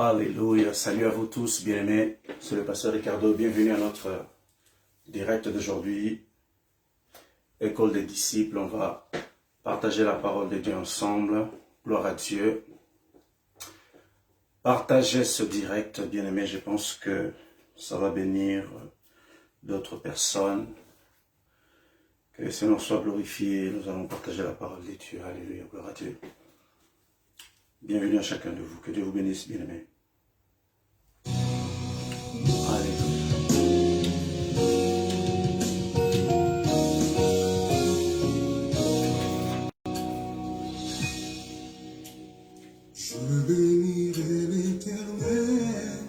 Alléluia. Salut à vous tous, bien-aimés. C'est le pasteur Ricardo. Bienvenue à notre direct d'aujourd'hui. École des disciples. On va partager la parole de Dieu ensemble. Gloire à Dieu. Partagez ce direct, bien-aimés. Je pense que ça va bénir d'autres personnes. Que le Seigneur soit glorifié. Nous allons partager la parole de Dieu. Alléluia. Gloire à Dieu. Bienvenue à chacun de vous. Que Dieu vous bénisse, bien-aimés. Je bénirai l'Éternel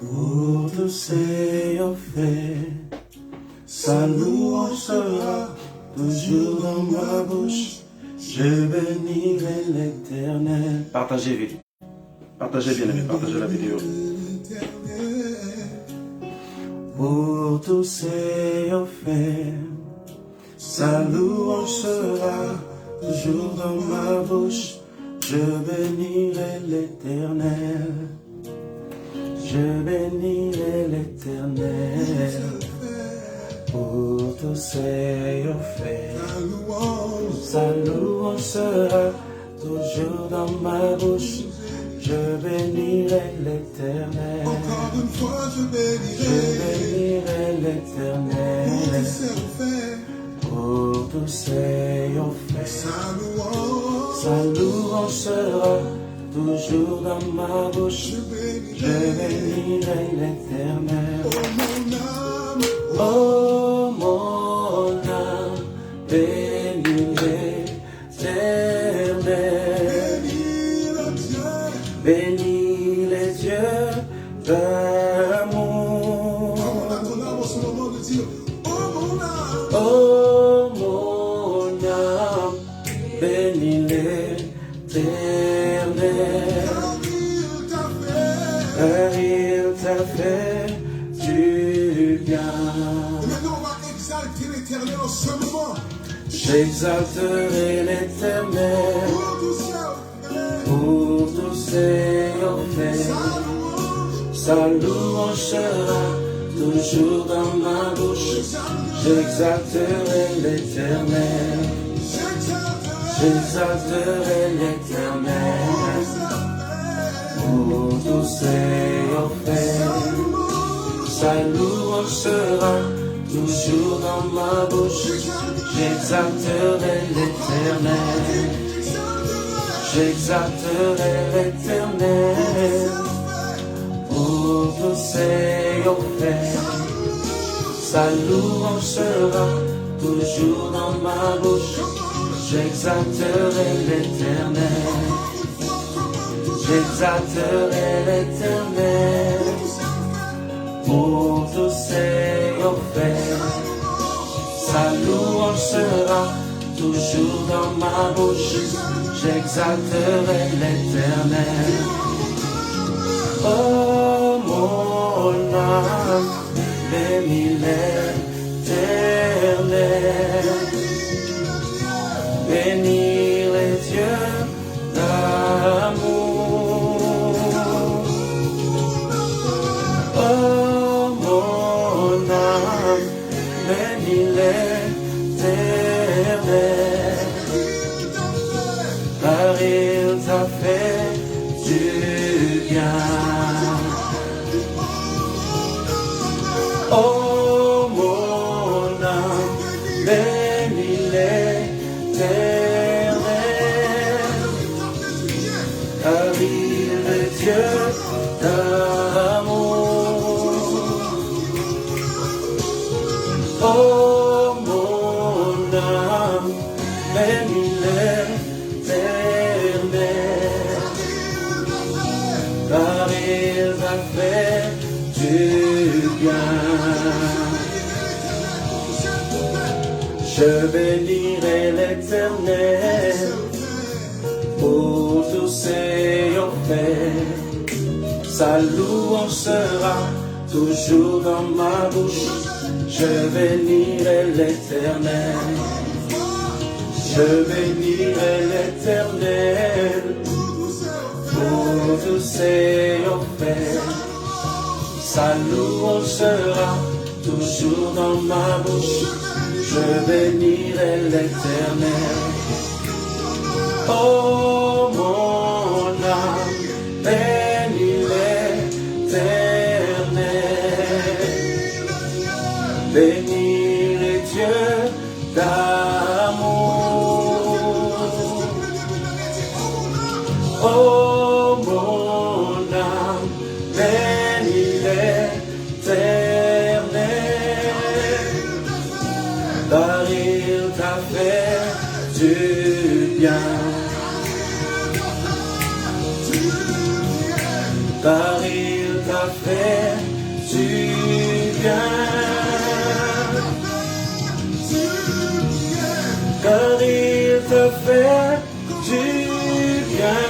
pour tous ses faits. Sa louange sera toujours dans ma bouche. Je bénirai l'Éternel. Partagez vite. Partagez bien aimé, partagez la vidéo. Pour tous ses faits, sa louange sera toujours dans ma bouche. Je bénirai l'Éternel. Je bénirai l'Éternel. Pour tous ses faits, sa louange sera toujours dans ma bouche. Je bénirai l'Éternel. Encore une fois, je bénirai l'Éternel. Pour tous ses faits, sa louange sera toujours dans ma bouche. Je bénirai l'Éternel. Oh mon âme, bénis l'Éternel. Bénis les dieux d'amour. Oh mon âme, bénis l'Éternel. Car il t'a fait du bien. Maintenant, on va exalter l'Éternel en ce moment. J'exalterai l'Éternel pour tous ses faits. Sa louange sera toujours dans ma bouche. J'exalterai l'Éternel. J'exalterai l'Éternel pour tous ses faits. Sa louange sera toujours dans ma bouche. J'exalterai l'Éternel. J'exalterai l'Éternel pour tous ses faits. Sa louange sera toujours dans ma bouche. J'exalterai l'Éternel. J'exalterai l'Éternel pour tous ses faits. Sa louange sera toujours dans ma bouche. J'exalterai l'Éternel. Oh mon âme, bénis l'Éternel. Bénis les dieux d'amour. Oh mon âme, bénis l'Éternel. Car il t'a fait du bien. Oh mon âme, bénis l'Éternel. Car il est Dieu d'amour. Oh mon âme, bénis l'Éternel. Car il t'a fait du bien. Je bénirai l'Éternel pour tous ses faits. Sa louange sera toujours dans ma bouche. Je bénirai l'Éternel. Je bénirai l'Éternel pour tous est offert. Sa louange sera toujours dans ma bouche. Je bénirai l'Éternel. Oh mon âme, bénis l'Éternel. Bénis les dieux d'amour. Oh mon âme, bénis l'Éternel. Car il t'a fait du bien. Car il t'a fait du bien. Car il t'a fait du bien.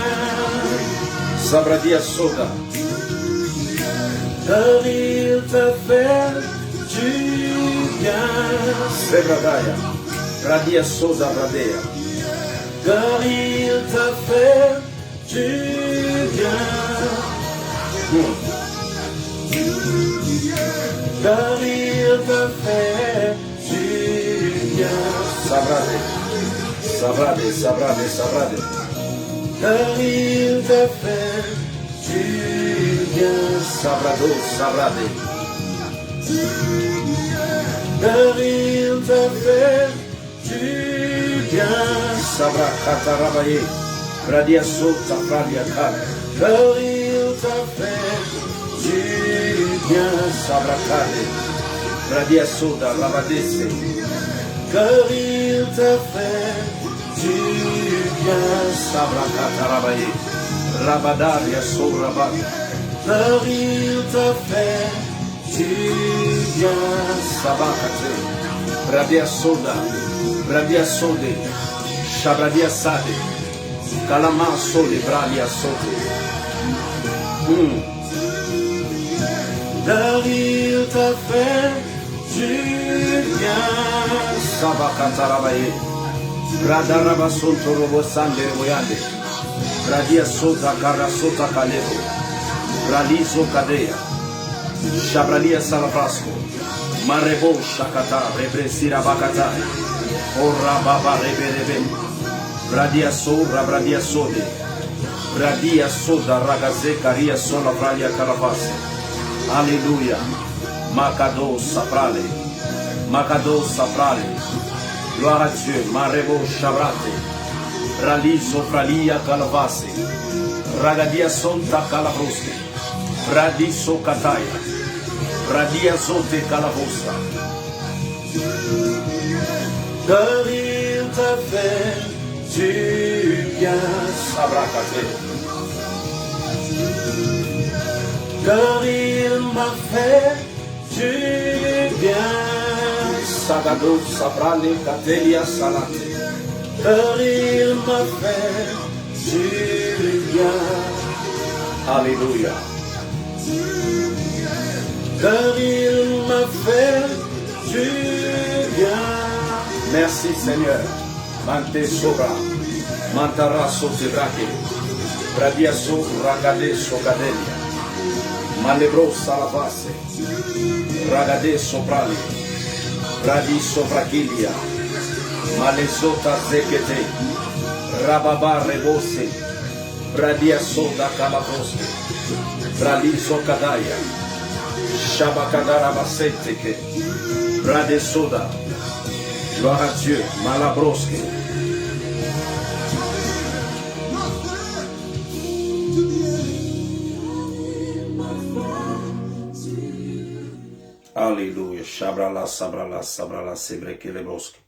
Sabradia Soda. Car il t'a fait du bien. Sebradaya. Radia Soda Bradea. Car il t'a fait du bien. Car il t'a fait du bien. Sabrade, sabrade, sabrade, sabrade. Car il t'a fait du bien. Sabrado, sabrade. Car il t'a fait du bien. Sabra katarabaye. Radia sota pradia kar. Car il t'a fait du bien. Sabra kade. Radia soda lavadese. Car il t'a fait du bien. Sabra katarabaye. Rabadaria sorabat. Car il t'a fait du bien. Sabakate. Radia soda. Radia sode. Shabradia sade. Kalama sode. Bradia sode. Car il t'a fait du bien. Sabakatarabaye. Radarabasonto robosande boyande. Radia sota karasota kalebo. Ralizo kadea. Shabralia salavasco. Marebo shakata rebresira bakata. Ora baba reberebe. Radia so rabradia sode. Radia soda ragaze caria sola pralia caravase. Alléluia. Macado saprale. Macado saprale. Gloire à Dieu. Marebo shabrate. Ralizo fralia calavase. Ragadia sonta calavroste. Radiso kataya. Radia zote calavosa. Car il t'a fait du bien. Sabrakate. Car il m'a fait du bien. Sagado sabrale catelia salate. Car il m'a fait du bien. Alléluia. Car il m'a fait du bien. Merci Seigneur. Mante sobra. Mantara sotebrake. Bradia so ragade sogadelia. Malebro salavase. Ragade soprale. Bradi soprakilia. Malezota zekete. Rababa rebose. Bradia soda calabroste. Bradi socadaya. Shabakadara basete. Brade soda. Gloire à Dieu. Malabroske. Alléluia. Shabrala, sabrala, sabrala, sebreke lebroske.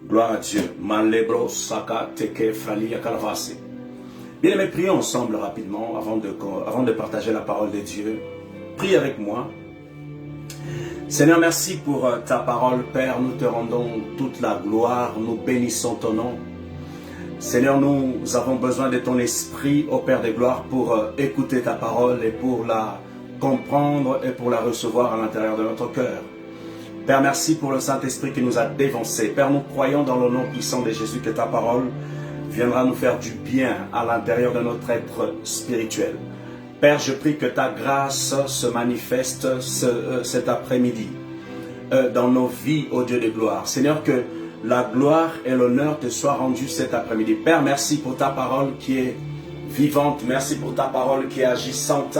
Gloire à Dieu. Malebro, saka, teke, fralia, calavase. Bien aimés, prions ensemble rapidement avant de partager la parole de Dieu. Prie avec moi. Seigneur, merci pour ta parole, Père. Nous te rendons toute la gloire. Nous bénissons ton nom. Seigneur, nous avons besoin de ton esprit, ô Père de gloire, pour écouter ta parole et pour la comprendre et pour la recevoir à l'intérieur de notre cœur. Père, merci pour le Saint-Esprit qui nous a dévancés. Père, nous croyons dans le nom puissant de Jésus que ta parole viendra nous faire du bien à l'intérieur de notre être spirituel. Père, je prie que ta grâce se manifeste cet après-midi dans nos vies, ô Dieu de gloire. Seigneur, que la gloire et l'honneur te soient rendus cet après-midi. Père, merci pour ta parole qui est vivante. Merci pour ta parole qui est agissante.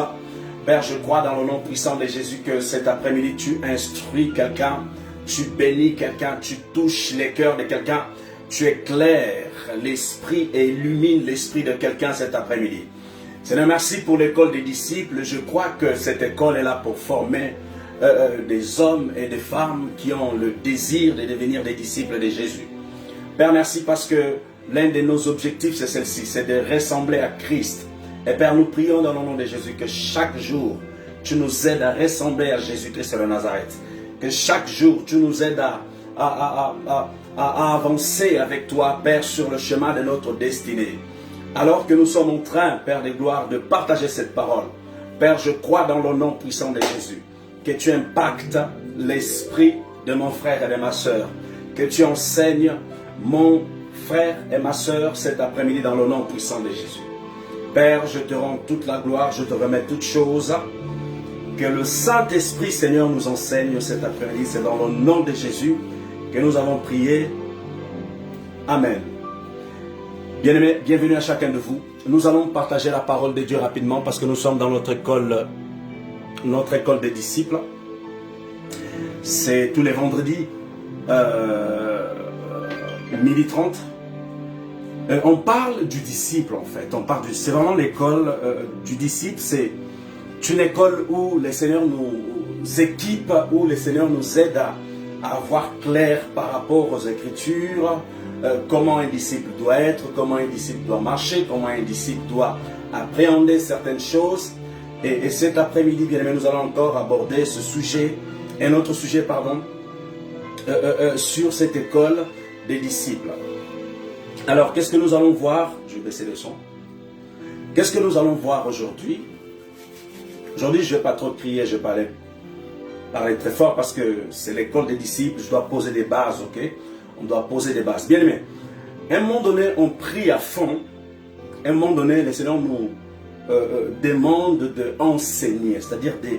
Père, je crois dans le nom puissant de Jésus que cet après-midi, tu instruis quelqu'un, tu bénis quelqu'un, tu touches les cœurs de quelqu'un, tu éclaires l'esprit et illumines l'esprit de quelqu'un cet après-midi. Seigneur, merci pour l'école des disciples. Je crois que cette école est là pour former des hommes et des femmes qui ont le désir de devenir des disciples de Jésus. Père, merci parce que l'un de nos objectifs, c'est celle-ci, c'est de ressembler à Christ. Et Père, nous prions dans le nom de Jésus que chaque jour, tu nous aides à ressembler à Jésus-Christ de Nazareth. Que chaque jour, tu nous aides à avancer avec toi, Père, sur le chemin de notre destinée. Alors que nous sommes en train, Père de gloire, de partager cette parole, Père, je crois dans le nom puissant de Jésus, que tu impactes l'esprit de mon frère et de ma soeur, que tu enseignes mon frère et ma soeur cet après-midi dans le nom puissant de Jésus. Père, je te rends toute la gloire, je te remets toutes choses. Que le Saint-Esprit, Seigneur, nous enseigne cet après-midi. C'est dans le nom de Jésus que nous avons prié. Amen. Bien-aimés, bienvenue à chacun de vous. Nous allons partager la parole de Dieu rapidement parce que nous sommes dans notre école des disciples. C'est tous les vendredis, 12h30. On parle du disciple en fait. C'est vraiment l'école du disciple. C'est une école où le Seigneur nous équipe, où le Seigneur nous aide à voir clair par rapport aux Écritures, comment un disciple doit être, comment un disciple doit marcher, comment un disciple doit appréhender certaines choses. Et cet après-midi, bien aimé, nous allons encore aborder ce sujet, un autre sujet, pardon, sur cette école des disciples. Alors, qu'est-ce que nous allons voir? Je vais baisser le son. Qu'est-ce que nous allons voir aujourd'hui? Aujourd'hui, je ne vais pas trop crier, je vais parler très fort parce que c'est l'école des disciples, je dois poser des bases, ok? On doit poser des bases. Bien aimé, à un moment donné, on prie à fond. À un moment donné, le Seigneur nous demande d'enseigner, c'est-à-dire de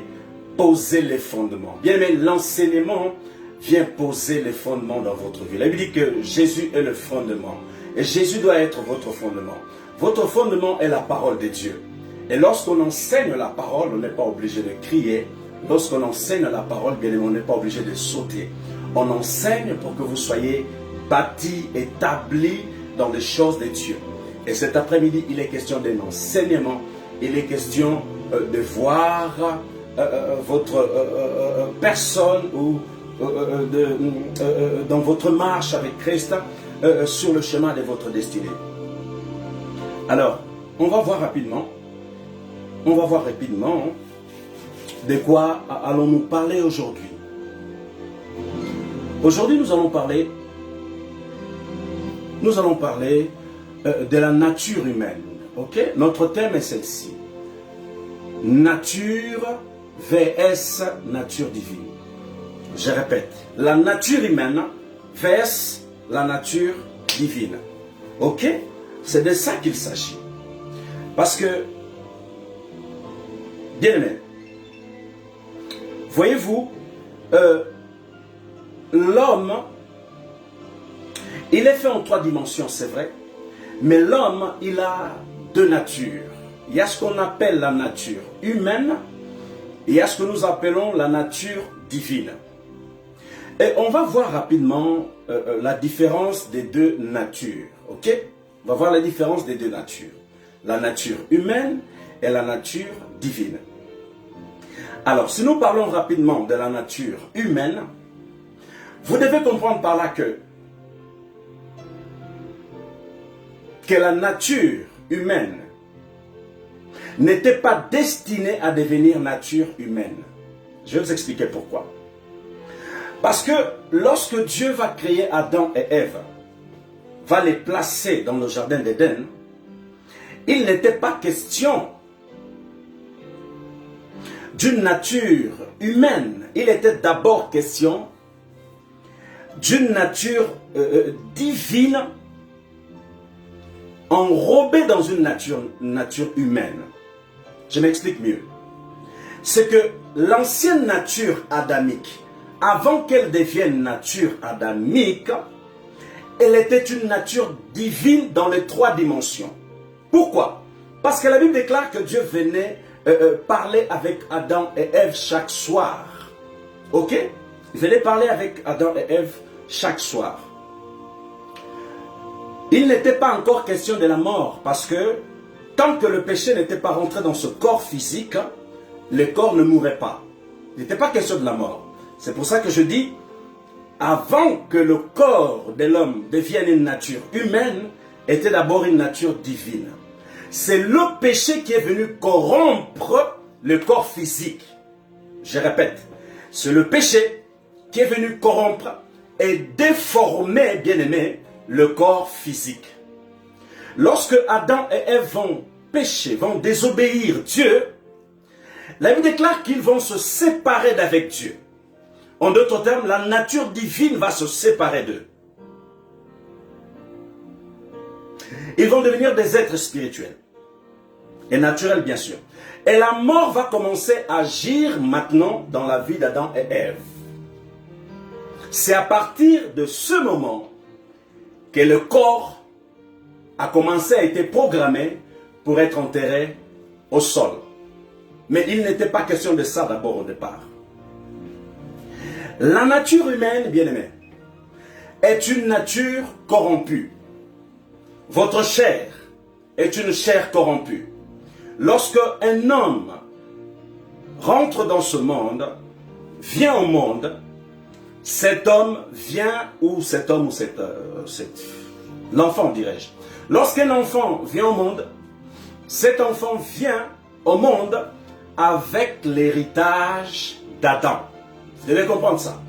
poser les fondements. Bien aimé, l'enseignement vient poser les fondements dans votre vie. La Bible dit que Jésus est le fondement. Et Jésus doit être votre fondement. Votre fondement est la parole de Dieu. Et lorsqu'on enseigne la parole, on n'est pas obligé de crier. Lorsqu'on enseigne la parole, bien aimé, on n'est pas obligé de sauter. On enseigne pour que vous soyez bâtis, établis dans les choses de Dieu. Et cet après-midi, il est question d'un enseignement. Il est question de voir votre personne ou dans votre marche avec Christ sur le chemin de votre destinée. Alors, on va voir rapidement de quoi allons-nous parler aujourd'hui. Aujourd'hui, nous allons parler de la nature humaine. Ok? Notre thème est celle-ci. Nature vs nature divine. Je répète, la nature humaine vs la nature divine. Ok? C'est de ça qu'il s'agit. Parce que, bien aimé, voyez-vous, l'homme, il est fait en 3 dimensions, c'est vrai, mais l'homme, il a 2 natures. Il y a ce qu'on appelle la nature humaine et il y a ce que nous appelons la nature divine. Et on va voir rapidement la différence des 2 natures, ok? On va voir la différence des 2 natures. La nature humaine et la nature divine. Alors, si nous parlons rapidement de la nature humaine, vous devez comprendre par là que la nature humaine n'était pas destinée à devenir nature humaine. Je vais vous expliquer pourquoi. Parce que lorsque Dieu va créer Adam et Ève, va les placer dans le jardin d'Éden, il n'était pas question d'une nature humaine. Il était d'abord question d'une nature divine enrobés dans une nature humaine. Je m'explique mieux. C'est que l'ancienne nature adamique, avant qu'elle devienne nature adamique, elle était une nature divine dans les 3 dimensions. Pourquoi? Parce que la Bible déclare que Dieu venait parler avec Adam et Ève chaque soir. Ok? Il venait parler avec Adam et Ève chaque soir. Il n'était pas encore question de la mort, parce que tant que le péché n'était pas rentré dans ce corps physique, le corps ne mourrait pas. Il n'était pas question de la mort. C'est pour ça que je dis, avant que le corps de l'homme devienne une nature humaine, était d'abord une nature divine. C'est le péché qui est venu corrompre le corps physique. Je répète, c'est le péché qui est venu corrompre et déformer, bien aimé, le corps physique. Lorsque Adam et Ève vont pécher, vont désobéir Dieu, la Bible déclare qu'ils vont se séparer d'avec Dieu. En d'autres termes, la nature divine va se séparer d'eux. Ils vont devenir des êtres spirituels. Et naturels, bien sûr. Et la mort va commencer à agir maintenant dans la vie d'Adam et Ève. C'est à partir de ce moment que le corps a commencé à être programmé pour être enterré au sol. Mais il n'était pas question de ça d'abord au départ. La nature humaine, bien-aimée, est une nature corrompue. Votre chair est une chair corrompue. Lorsque un homme rentre dans ce monde, vient au monde, cet homme vient, ou cet homme, ou l'enfant dirais-je. Lorsqu'un enfant vient au monde, cet enfant vient au monde avec l'héritage d'Adam. Vous devez comprendre ça.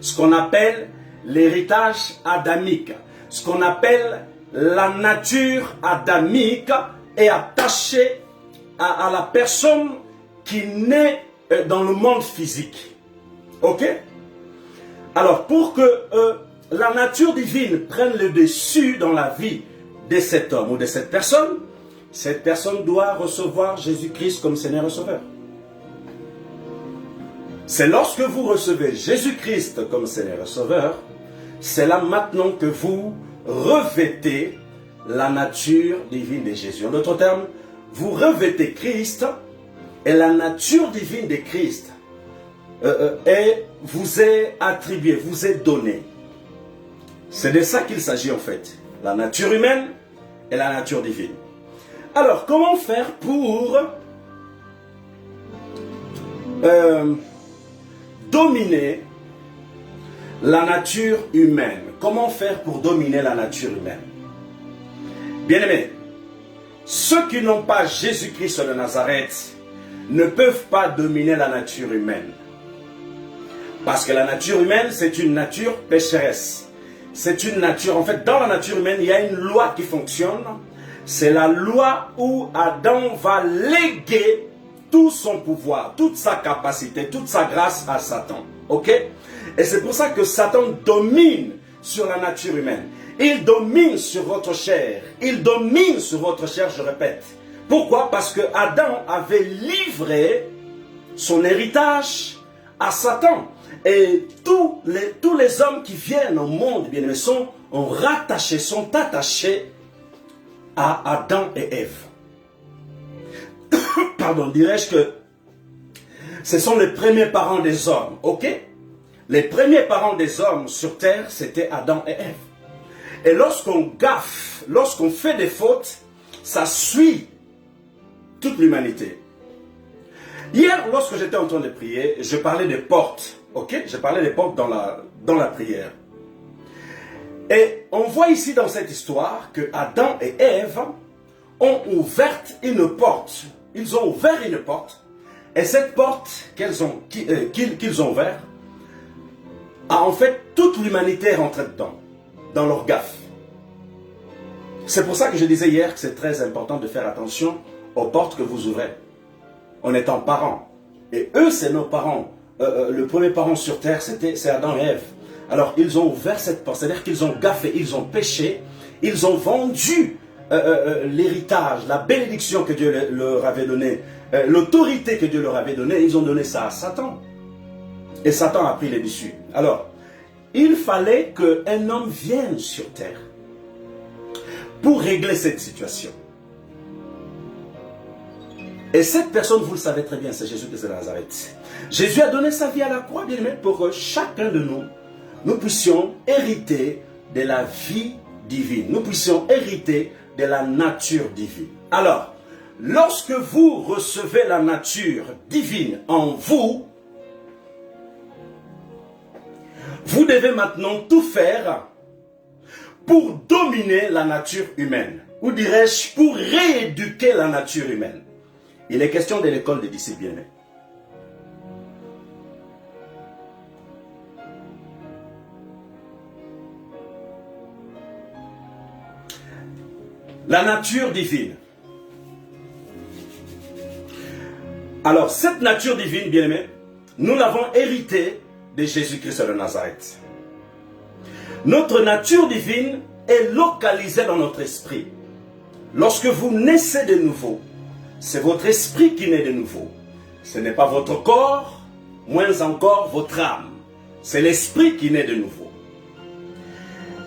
Ce qu'on appelle l'héritage adamique. Ce qu'on appelle la nature adamique est attachée à la personne qui naît dans le monde physique. Ok? Alors, pour que la nature divine prenne le dessus dans la vie de cet homme ou de cette personne doit recevoir Jésus-Christ comme Seigneur et Sauveur. C'est lorsque vous recevez Jésus-Christ comme Seigneur et Sauveur, c'est là maintenant que vous revêtez la nature divine de Jésus. En d'autres termes, vous revêtez Christ et la nature divine de Christ vous est attribuée, vous est donnée. C'est de ça qu'il s'agit en fait. La nature humaine et la nature divine. Alors, comment faire pour dominer la nature humaine? Comment faire pour dominer la nature humaine? Bien-aimés, ceux qui n'ont pas Jésus-Christ de Nazareth ne peuvent pas dominer la nature humaine. Parce que la nature humaine, c'est une nature pécheresse. C'est une nature, en fait, dans la nature humaine, il y a une loi qui fonctionne. C'est la loi où Adam va léguer tout son pouvoir, toute sa capacité, toute sa grâce à Satan. Ok? Et c'est pour ça que Satan domine sur la nature humaine. Il domine sur votre chair. Il domine sur votre chair, je répète. Pourquoi? Parce que Adam avait livré son héritage à Satan. Et tous les hommes qui viennent au monde, bien aimés, sont attachés à Adam et Ève. Pardon, dirais-je que ce sont les premiers parents des hommes, ok? Les premiers parents des hommes sur terre, c'était Adam et Ève. Et lorsqu'on gaffe, lorsqu'on fait des fautes, ça suit toute l'humanité. Hier, lorsque j'étais en train de prier, je parlais des portes, ok? Je parlais des portes dans la prière. Et on voit ici dans cette histoire que Adam et Ève ont ouvert une porte. Ils ont ouvert une porte. Et cette porte qu'ils ont ouverte a en fait toute l'humanité rentrée dedans, dans leur gaffe. C'est pour ça que je disais hier que c'est très important de faire attention aux portes que vous ouvrez en étant parents. Et eux, c'est nos parents. Le premier parent sur terre, c'est Adam et Ève. Alors, ils ont ouvert cette porte, c'est-à-dire qu'ils ont gaffé, ils ont péché, ils ont vendu l'héritage, la bénédiction que Dieu leur avait donnée, l'autorité que Dieu leur avait donnée, ils ont donné ça à Satan. Et Satan a pris les dessus. Alors, il fallait qu'un homme vienne sur terre pour régler cette situation. Et cette personne, vous le savez très bien, c'est Jésus-Christ de Nazareth. Jésus a donné sa vie à la croix, bien aimé, pour que chacun de nous, nous puissions hériter de la vie divine. Nous puissions hériter de la nature divine. Alors, lorsque vous recevez la nature divine en vous, vous devez maintenant tout faire pour dominer la nature humaine. Ou dirais-je, pour rééduquer la nature humaine. Il est question de l'école des disciples bien-aimés. La nature divine. Alors, cette nature divine, bien-aimés, nous l'avons héritée de Jésus-Christ de Nazareth. Notre nature divine est localisée dans notre esprit. Lorsque vous naissez de nouveau, c'est votre esprit qui naît de nouveau. Ce n'est pas votre corps, moins encore votre âme. C'est l'esprit qui naît de nouveau.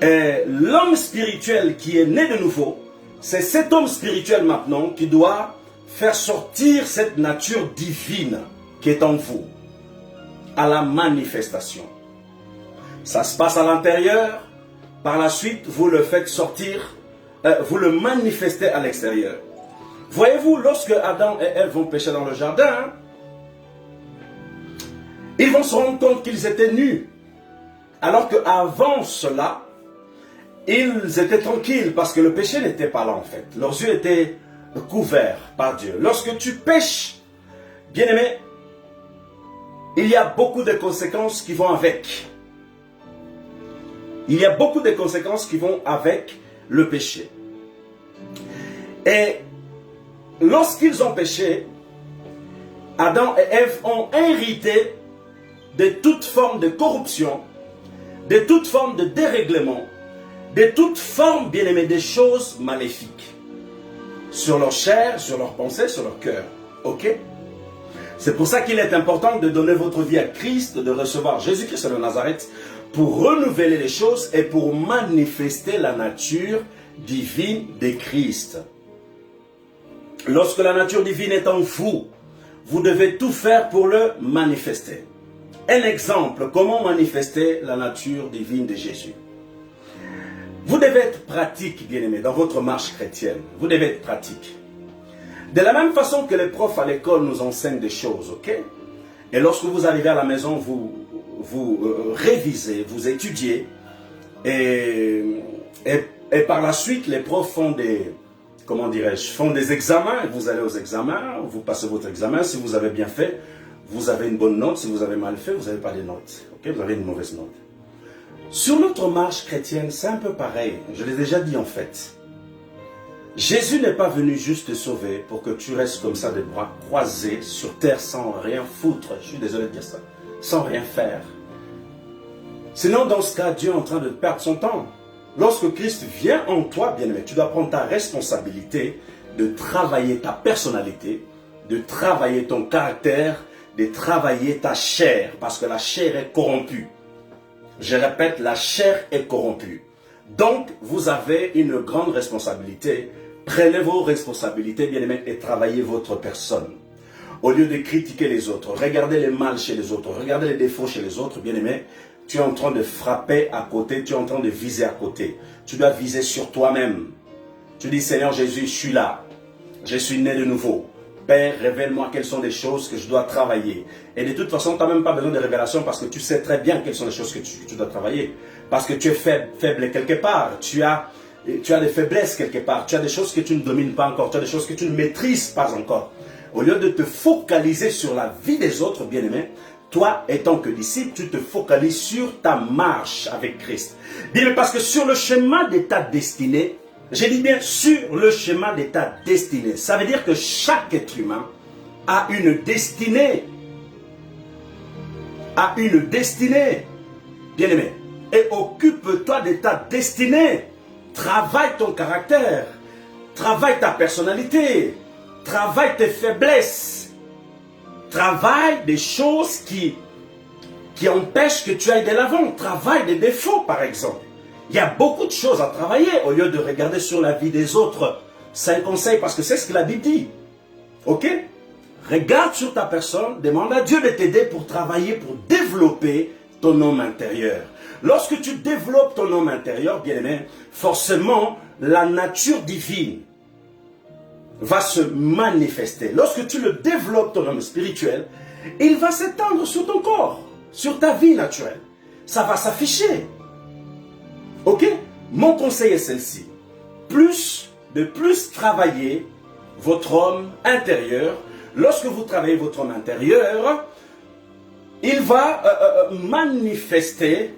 Et l'homme spirituel qui est né de nouveau, c'est cet homme spirituel maintenant qui doit faire sortir cette nature divine qui est en vous à la manifestation. Ça se passe à l'intérieur, par la suite vous le faites sortir, vous le manifestez à l'extérieur. Voyez-vous, lorsque Adam et Ève vont pécher dans le jardin, ils vont se rendre compte qu'ils étaient nus. Alors qu'avant cela, ils étaient tranquilles parce que le péché n'était pas là en fait. Leurs yeux étaient couverts par Dieu. Lorsque tu pêches, bien-aimé, il y a beaucoup de conséquences qui vont avec. Il y a beaucoup de conséquences qui vont avec le péché. Et lorsqu'ils ont péché, Adam et Ève ont hérité de toute forme de corruption, de toute forme de dérèglement, de toute forme, bien aimé, des choses maléfiques. Sur leur chair, sur leurs pensées, sur leur cœur. Ok? C'est pour ça qu'il est important de donner votre vie à Christ, de recevoir Jésus-Christ de Nazareth pour renouveler les choses et pour manifester la nature divine de Christ. Lorsque la nature divine est en vous, vous devez tout faire pour le manifester. Un exemple, comment manifester la nature divine de Jésus? Vous devez être pratique, bien-aimé, dans votre marche chrétienne. Vous devez être pratique. De la même façon que les profs à l'école nous enseignent des choses, ok? Et lorsque vous arrivez à la maison, vous révisez, vous étudiez. Et par la suite, les profs font des, comment dirais-je, font des examens. Vous allez aux examens, vous passez votre examen. Si vous avez bien fait, vous avez une bonne note. Si vous avez mal fait, vous n'avez pas de notes. Ok? Vous avez une mauvaise note. Sur notre marche chrétienne, c'est un peu pareil. Je l'ai déjà dit en fait. Jésus n'est pas venu juste te sauver pour que tu restes comme ça, des bras croisés sur terre sans rien foutre. Je suis désolé de dire ça. Sans rien faire. Sinon, dans ce cas, Dieu est en train de perdre son temps. Lorsque Christ vient en toi, bien-aimé, tu dois prendre ta responsabilité de travailler ta personnalité, de travailler ton caractère, de travailler ta chair, parce que la chair est corrompue. Je répète, la chair est corrompue. Donc, vous avez une grande responsabilité. Prenez vos responsabilités, bien-aimés, et travaillez votre personne. Au lieu de critiquer les autres, regardez les mal chez les autres, regardez les défauts chez les autres, bien-aimés, tu es en train de frapper à côté, tu es en train de viser à côté. Tu dois viser sur toi-même. Tu dis, Seigneur Jésus, je suis là. Je suis né de nouveau. Père, révèle-moi quelles sont les choses que je dois travailler. Et de toute façon, tu n'as même pas besoin de révélation parce que tu sais très bien quelles sont les choses que tu dois travailler. Parce que tu es faible quelque part. Tu as des faiblesses quelque part. Tu as des choses que tu ne domines pas encore. Tu as des choses que tu ne maîtrises pas encore. Au lieu de te focaliser sur la vie des autres, bien-aimés, toi, étant que disciple, tu te focalises sur ta marche avec Christ. Bien, parce que sur le chemin de ta destinée, j'ai dit bien sur le chemin de ta destinée. Ça veut dire que chaque être humain a une destinée. A une destinée. Bien-aimé. Et occupe-toi de ta destinée. Travaille ton caractère. Travaille ta personnalité. Travaille tes faiblesses. Travaille des choses qui empêchent que tu ailles de l'avant. Travaille des défauts, par exemple. Il y a beaucoup de choses à travailler au lieu de regarder sur la vie des autres. C'est un conseil parce que c'est ce que la Bible dit. Ok? Regarde sur ta personne, demande à Dieu de t'aider pour travailler, pour développer ton homme intérieur. Lorsque tu développes ton homme intérieur, bien aimé, forcément, la nature divine va se manifester. Lorsque tu le développes, ton homme spirituel, il va s'étendre sur ton corps, sur ta vie naturelle. Ça va s'afficher. Ok? Mon conseil est celle-ci. Plus travailler votre homme intérieur. Lorsque vous travaillez votre homme intérieur, il va manifester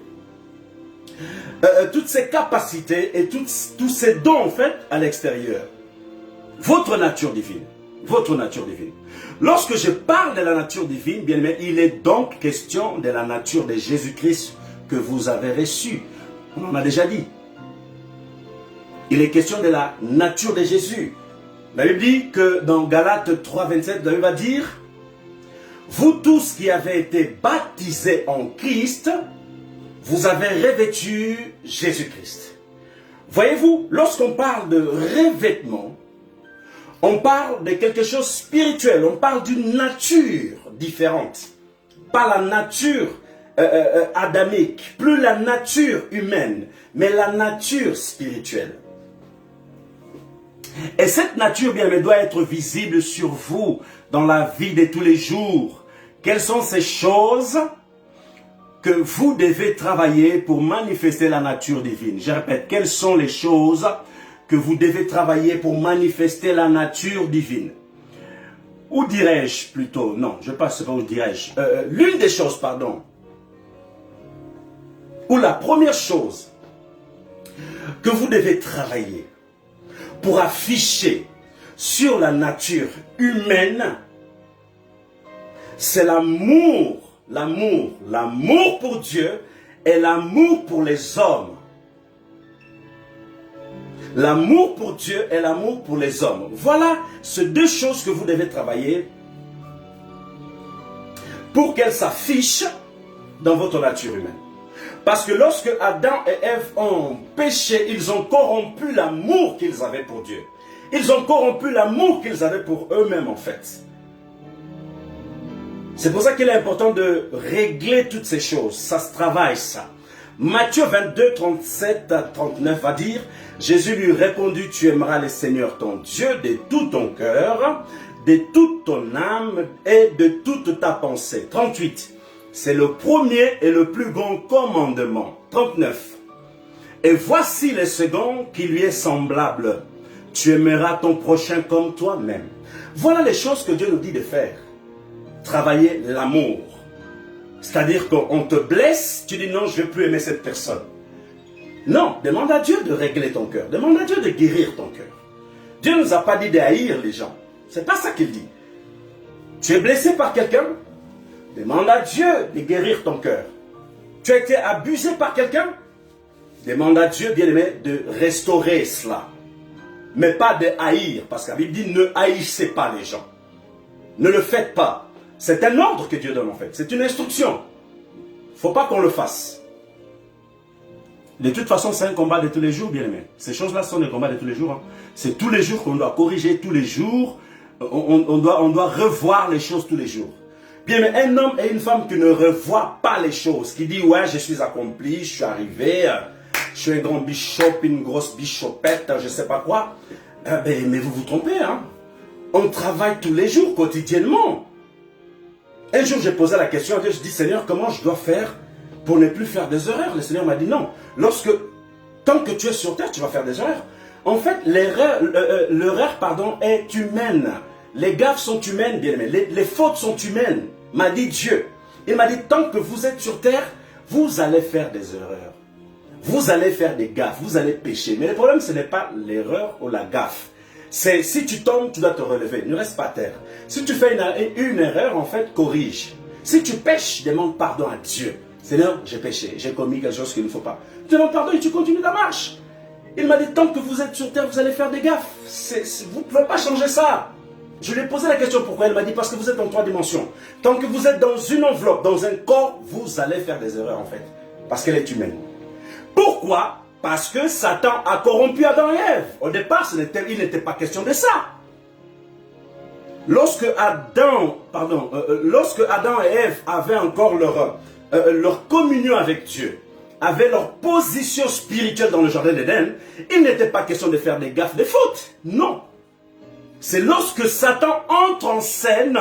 toutes ses capacités et tous ses dons en fait à l'extérieur. Votre nature divine. Votre nature divine. Lorsque je parle de la nature divine, bien aimé, il est donc question de la nature de Jésus-Christ que vous avez reçue. On en a déjà dit. Il est question de la nature de Jésus. La Bible dit que dans Galates 3, 27, la Bible va dire: vous tous qui avez été baptisés en Christ, vous avez revêtu Jésus-Christ. Voyez-vous, lorsqu'on parle de revêtement, on parle de quelque chose de spirituel, on parle d'une nature différente. Pas la nature adamique, plus la nature humaine, mais la nature spirituelle. Et cette nature, bien, elle doit être visible sur vous dans la vie de tous les jours. Quelles sont ces choses que vous devez travailler pour manifester la nature divine? Je répète, quelles sont les choses que vous devez travailler pour manifester la nature divine? Ou dirais-je plutôt, non, je ne sais pas où dirais-je. L'une des choses, pardon, ou la première chose que vous devez travailler pour afficher sur la nature humaine, c'est l'amour pour Dieu et l'amour pour les hommes. L'amour pour Dieu et l'amour pour les hommes. Voilà ces deux choses que vous devez travailler pour qu'elles s'affichent dans votre nature humaine. Parce que lorsque Adam et Ève ont péché, ils ont corrompu l'amour qu'ils avaient pour Dieu. Ils ont corrompu l'amour qu'ils avaient pour eux-mêmes en fait. C'est pour ça qu'il est important de régler toutes ces choses. Ça se travaille ça. Matthieu 22, 37 à 39 va dire: Jésus lui répondit, tu aimeras le Seigneur ton Dieu de tout ton cœur, de toute ton âme et de toute ta pensée. 38. C'est le premier et le plus grand commandement. 39. Et voici le second qui lui est semblable. Tu aimeras ton prochain comme toi-même. Voilà les choses que Dieu nous dit de faire. Travailler l'amour. C'est-à-dire qu'on te blesse, tu dis non, je ne vais plus aimer cette personne. Non, demande à Dieu de régler ton cœur. Demande à Dieu de guérir ton cœur. Dieu ne nous a pas dit de haïr les gens. C'est pas ça qu'il dit. Tu es blessé par quelqu'un? Demande à Dieu de guérir ton cœur. Tu as été abusé par quelqu'un? Demande à Dieu, bien-aimé, de restaurer cela. Mais pas de haïr. Parce que la Bible dit, ne haïssez pas les gens. Ne le faites pas. C'est un ordre que Dieu donne en fait. C'est une instruction. Il ne faut pas qu'on le fasse. De toute façon, c'est un combat de tous les jours, bien-aimé. Ces choses-là sont des combats de tous les jours. Hein. C'est tous les jours qu'on doit corriger, tous les jours. On doit revoir les choses tous les jours. Bien, mais un homme et une femme qui ne revoient pas les choses, qui dit ouais, je suis accompli, je suis arrivé, je suis un grand bishop, une grosse bichopette, je ne sais pas quoi. Mais vous vous trompez, hein. On travaille tous les jours, quotidiennement. Un jour, j'ai posé la question à Dieu, je dis Seigneur, comment je dois faire pour ne plus faire des erreurs? Le Seigneur m'a dit non. Tant que tu es sur terre, tu vas faire des erreurs. En fait, l'erreur, est humaine. Les gaffes sont humaines, bien aimé. Les fautes sont humaines, m'a dit Dieu. Il m'a dit, tant que vous êtes sur terre, vous allez faire des erreurs. Vous allez faire des gaffes, vous allez pécher. Mais le problème, ce n'est pas l'erreur ou la gaffe. C'est si tu tombes, tu dois te relever. Ne reste pas à terre. Si tu fais une erreur, en fait, corrige. Si tu pêches, demande pardon à Dieu. Seigneur, j'ai péché, j'ai commis quelque chose qu'il ne faut pas. Tu demandes pardon et tu continues ta marche. Il m'a dit, tant que vous êtes sur terre, vous allez faire des gaffes. Vous ne pouvez pas changer ça. Je lui ai posé la question pourquoi. Elle m'a dit, parce que vous êtes en 3 dimensions. Tant que vous êtes dans une enveloppe, dans un corps, vous allez faire des erreurs en fait. Parce qu'elle est humaine. Pourquoi? Parce que Satan a corrompu Adam et Ève. Au départ, il n'était pas question de ça. Lorsque Adam et Ève avaient encore leur communion avec Dieu, avaient leur position spirituelle dans le jardin d'Éden, il n'était pas question de faire des gaffes, des fautes. Non. C'est lorsque Satan entre en scène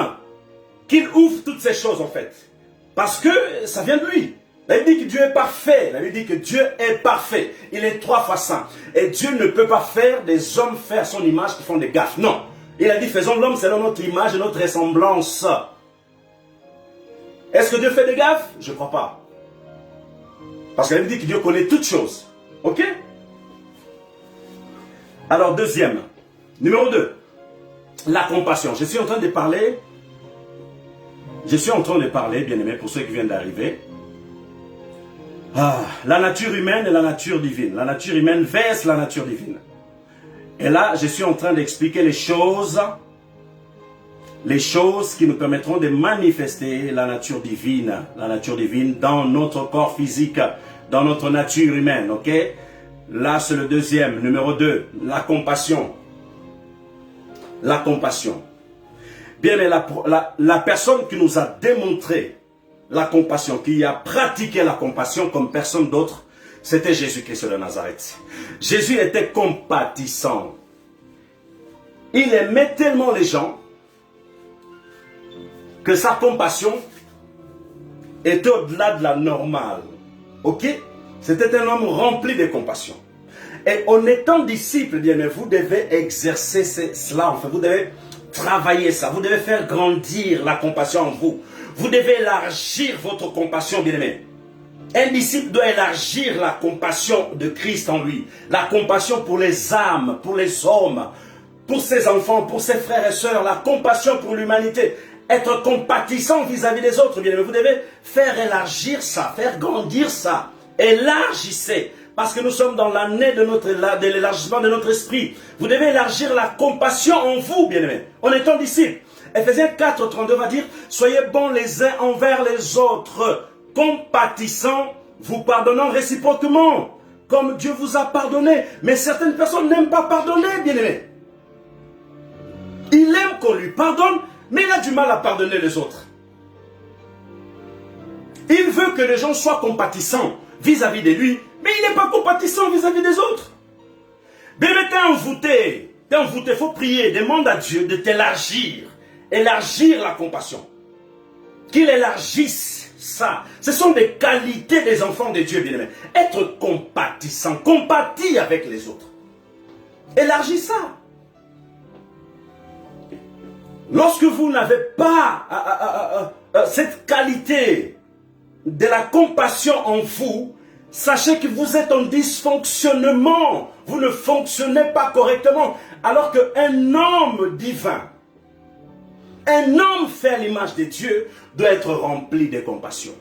qu'il ouvre toutes ces choses en fait. Parce que ça vient de lui. La Bible dit que Dieu est parfait. La Bible dit que Dieu est parfait. Il est 3 fois saint. Et Dieu ne peut pas faire des hommes faits à son image qui font des gaffes. Non. Il a dit, faisons l'homme selon notre image et notre ressemblance. Est-ce que Dieu fait des gaffes? Je ne crois pas. Parce que la Bible dit que Dieu connaît toutes choses. Ok? Alors, deuxième. Numéro 2. La compassion. Je suis en train de parler, bien aimé, pour ceux qui viennent d'arriver. La nature humaine et la nature divine. La nature humaine verse la nature divine. Et là, je suis en train d'expliquer les choses qui nous permettront de manifester la nature divine dans notre corps physique, dans notre nature humaine, ok? Là, c'est le deuxième. Numéro 2, la compassion. La compassion. Bien, mais la personne qui nous a démontré la compassion, qui a pratiqué la compassion comme personne d'autre, c'était Jésus-Christ de Nazareth. Jésus était compatissant. Il aimait tellement les gens que sa compassion était au-delà de la normale. Ok? C'était un homme rempli de compassion. Et en étant disciple, bien, vous devez exercer cela. Enfin, vous devez travailler ça. Vous devez faire grandir la compassion en vous. Vous devez élargir votre compassion, bien aimé. Un disciple doit élargir la compassion de Christ en lui. La compassion pour les âmes, pour les hommes, pour ses enfants, pour ses frères et sœurs. La compassion pour l'humanité. Être compatissant vis-à-vis des autres, bien aimé. Vous devez faire élargir ça, faire grandir ça. Élargissez. Parce que nous sommes dans l'année de l'élargissement de notre esprit. Vous devez élargir la compassion en vous, bien-aimés, en étant disciples. Ephésiens 4, 32 va dire, soyez bons les uns envers les autres, compatissants, vous pardonnant réciproquement, comme Dieu vous a pardonné. Mais certaines personnes n'aiment pas pardonner, bien-aimés. Il aime qu'on lui pardonne, mais il a du mal à pardonner les autres. Il veut que les gens soient compatissants vis-à-vis de lui, mais il n'est pas compatissant vis-à-vis des autres. Bébé, t'es envoûté, il faut prier, demande à Dieu de t'élargir, élargir la compassion. Qu'il élargisse ça. Ce sont des qualités des enfants de Dieu, bien-aimés. Être compatissant, compatis avec les autres. Élargis ça. Lorsque vous n'avez pas cette qualité de la compassion en vous, sachez que vous êtes en dysfonctionnement. Vous ne fonctionnez pas correctement. Alors qu'un homme divin, un homme fait à l'image de Dieu, doit être rempli de compassion.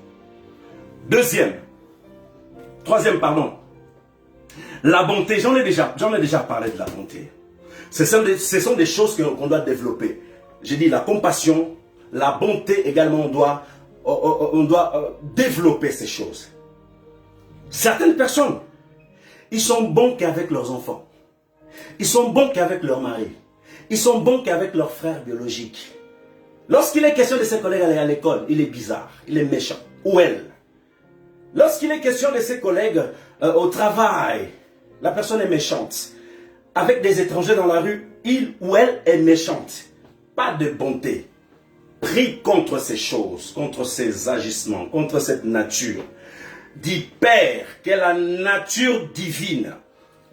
Troisième, la bonté. J'en ai déjà parlé de la bonté. Ce sont des choses qu'on doit développer. J'ai dit la compassion, la bonté également, on doit développer ces choses. Certaines personnes, ils sont bons qu'avec leurs enfants. Ils sont bons qu'avec leur mari. Ils sont bons qu'avec leurs frères biologiques. Lorsqu'il est question de ses collègues à l'école, il est bizarre, il est méchant. Ou elle. Lorsqu'il est question de ses collègues au travail, la personne est méchante. Avec des étrangers dans la rue, il ou elle est méchante. Pas de bonté. Prie contre ces choses, contre ces agissements, contre cette nature. Dit Père, que la nature divine,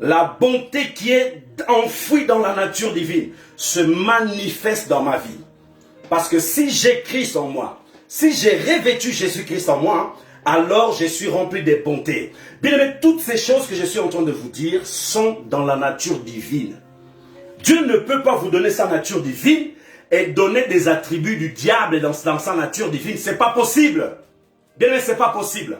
la bonté qui est enfouie dans la nature divine, se manifeste dans ma vie. Parce que si j'ai Christ en moi, si j'ai revêtu Jésus-Christ en moi, alors je suis rempli de bonté. Bien aimé, toutes ces choses que je suis en train de vous dire sont dans la nature divine. Dieu ne peut pas vous donner sa nature divine et donner des attributs du diable dans sa nature divine. C'est pas possible. Bien aimé, c'est pas possible.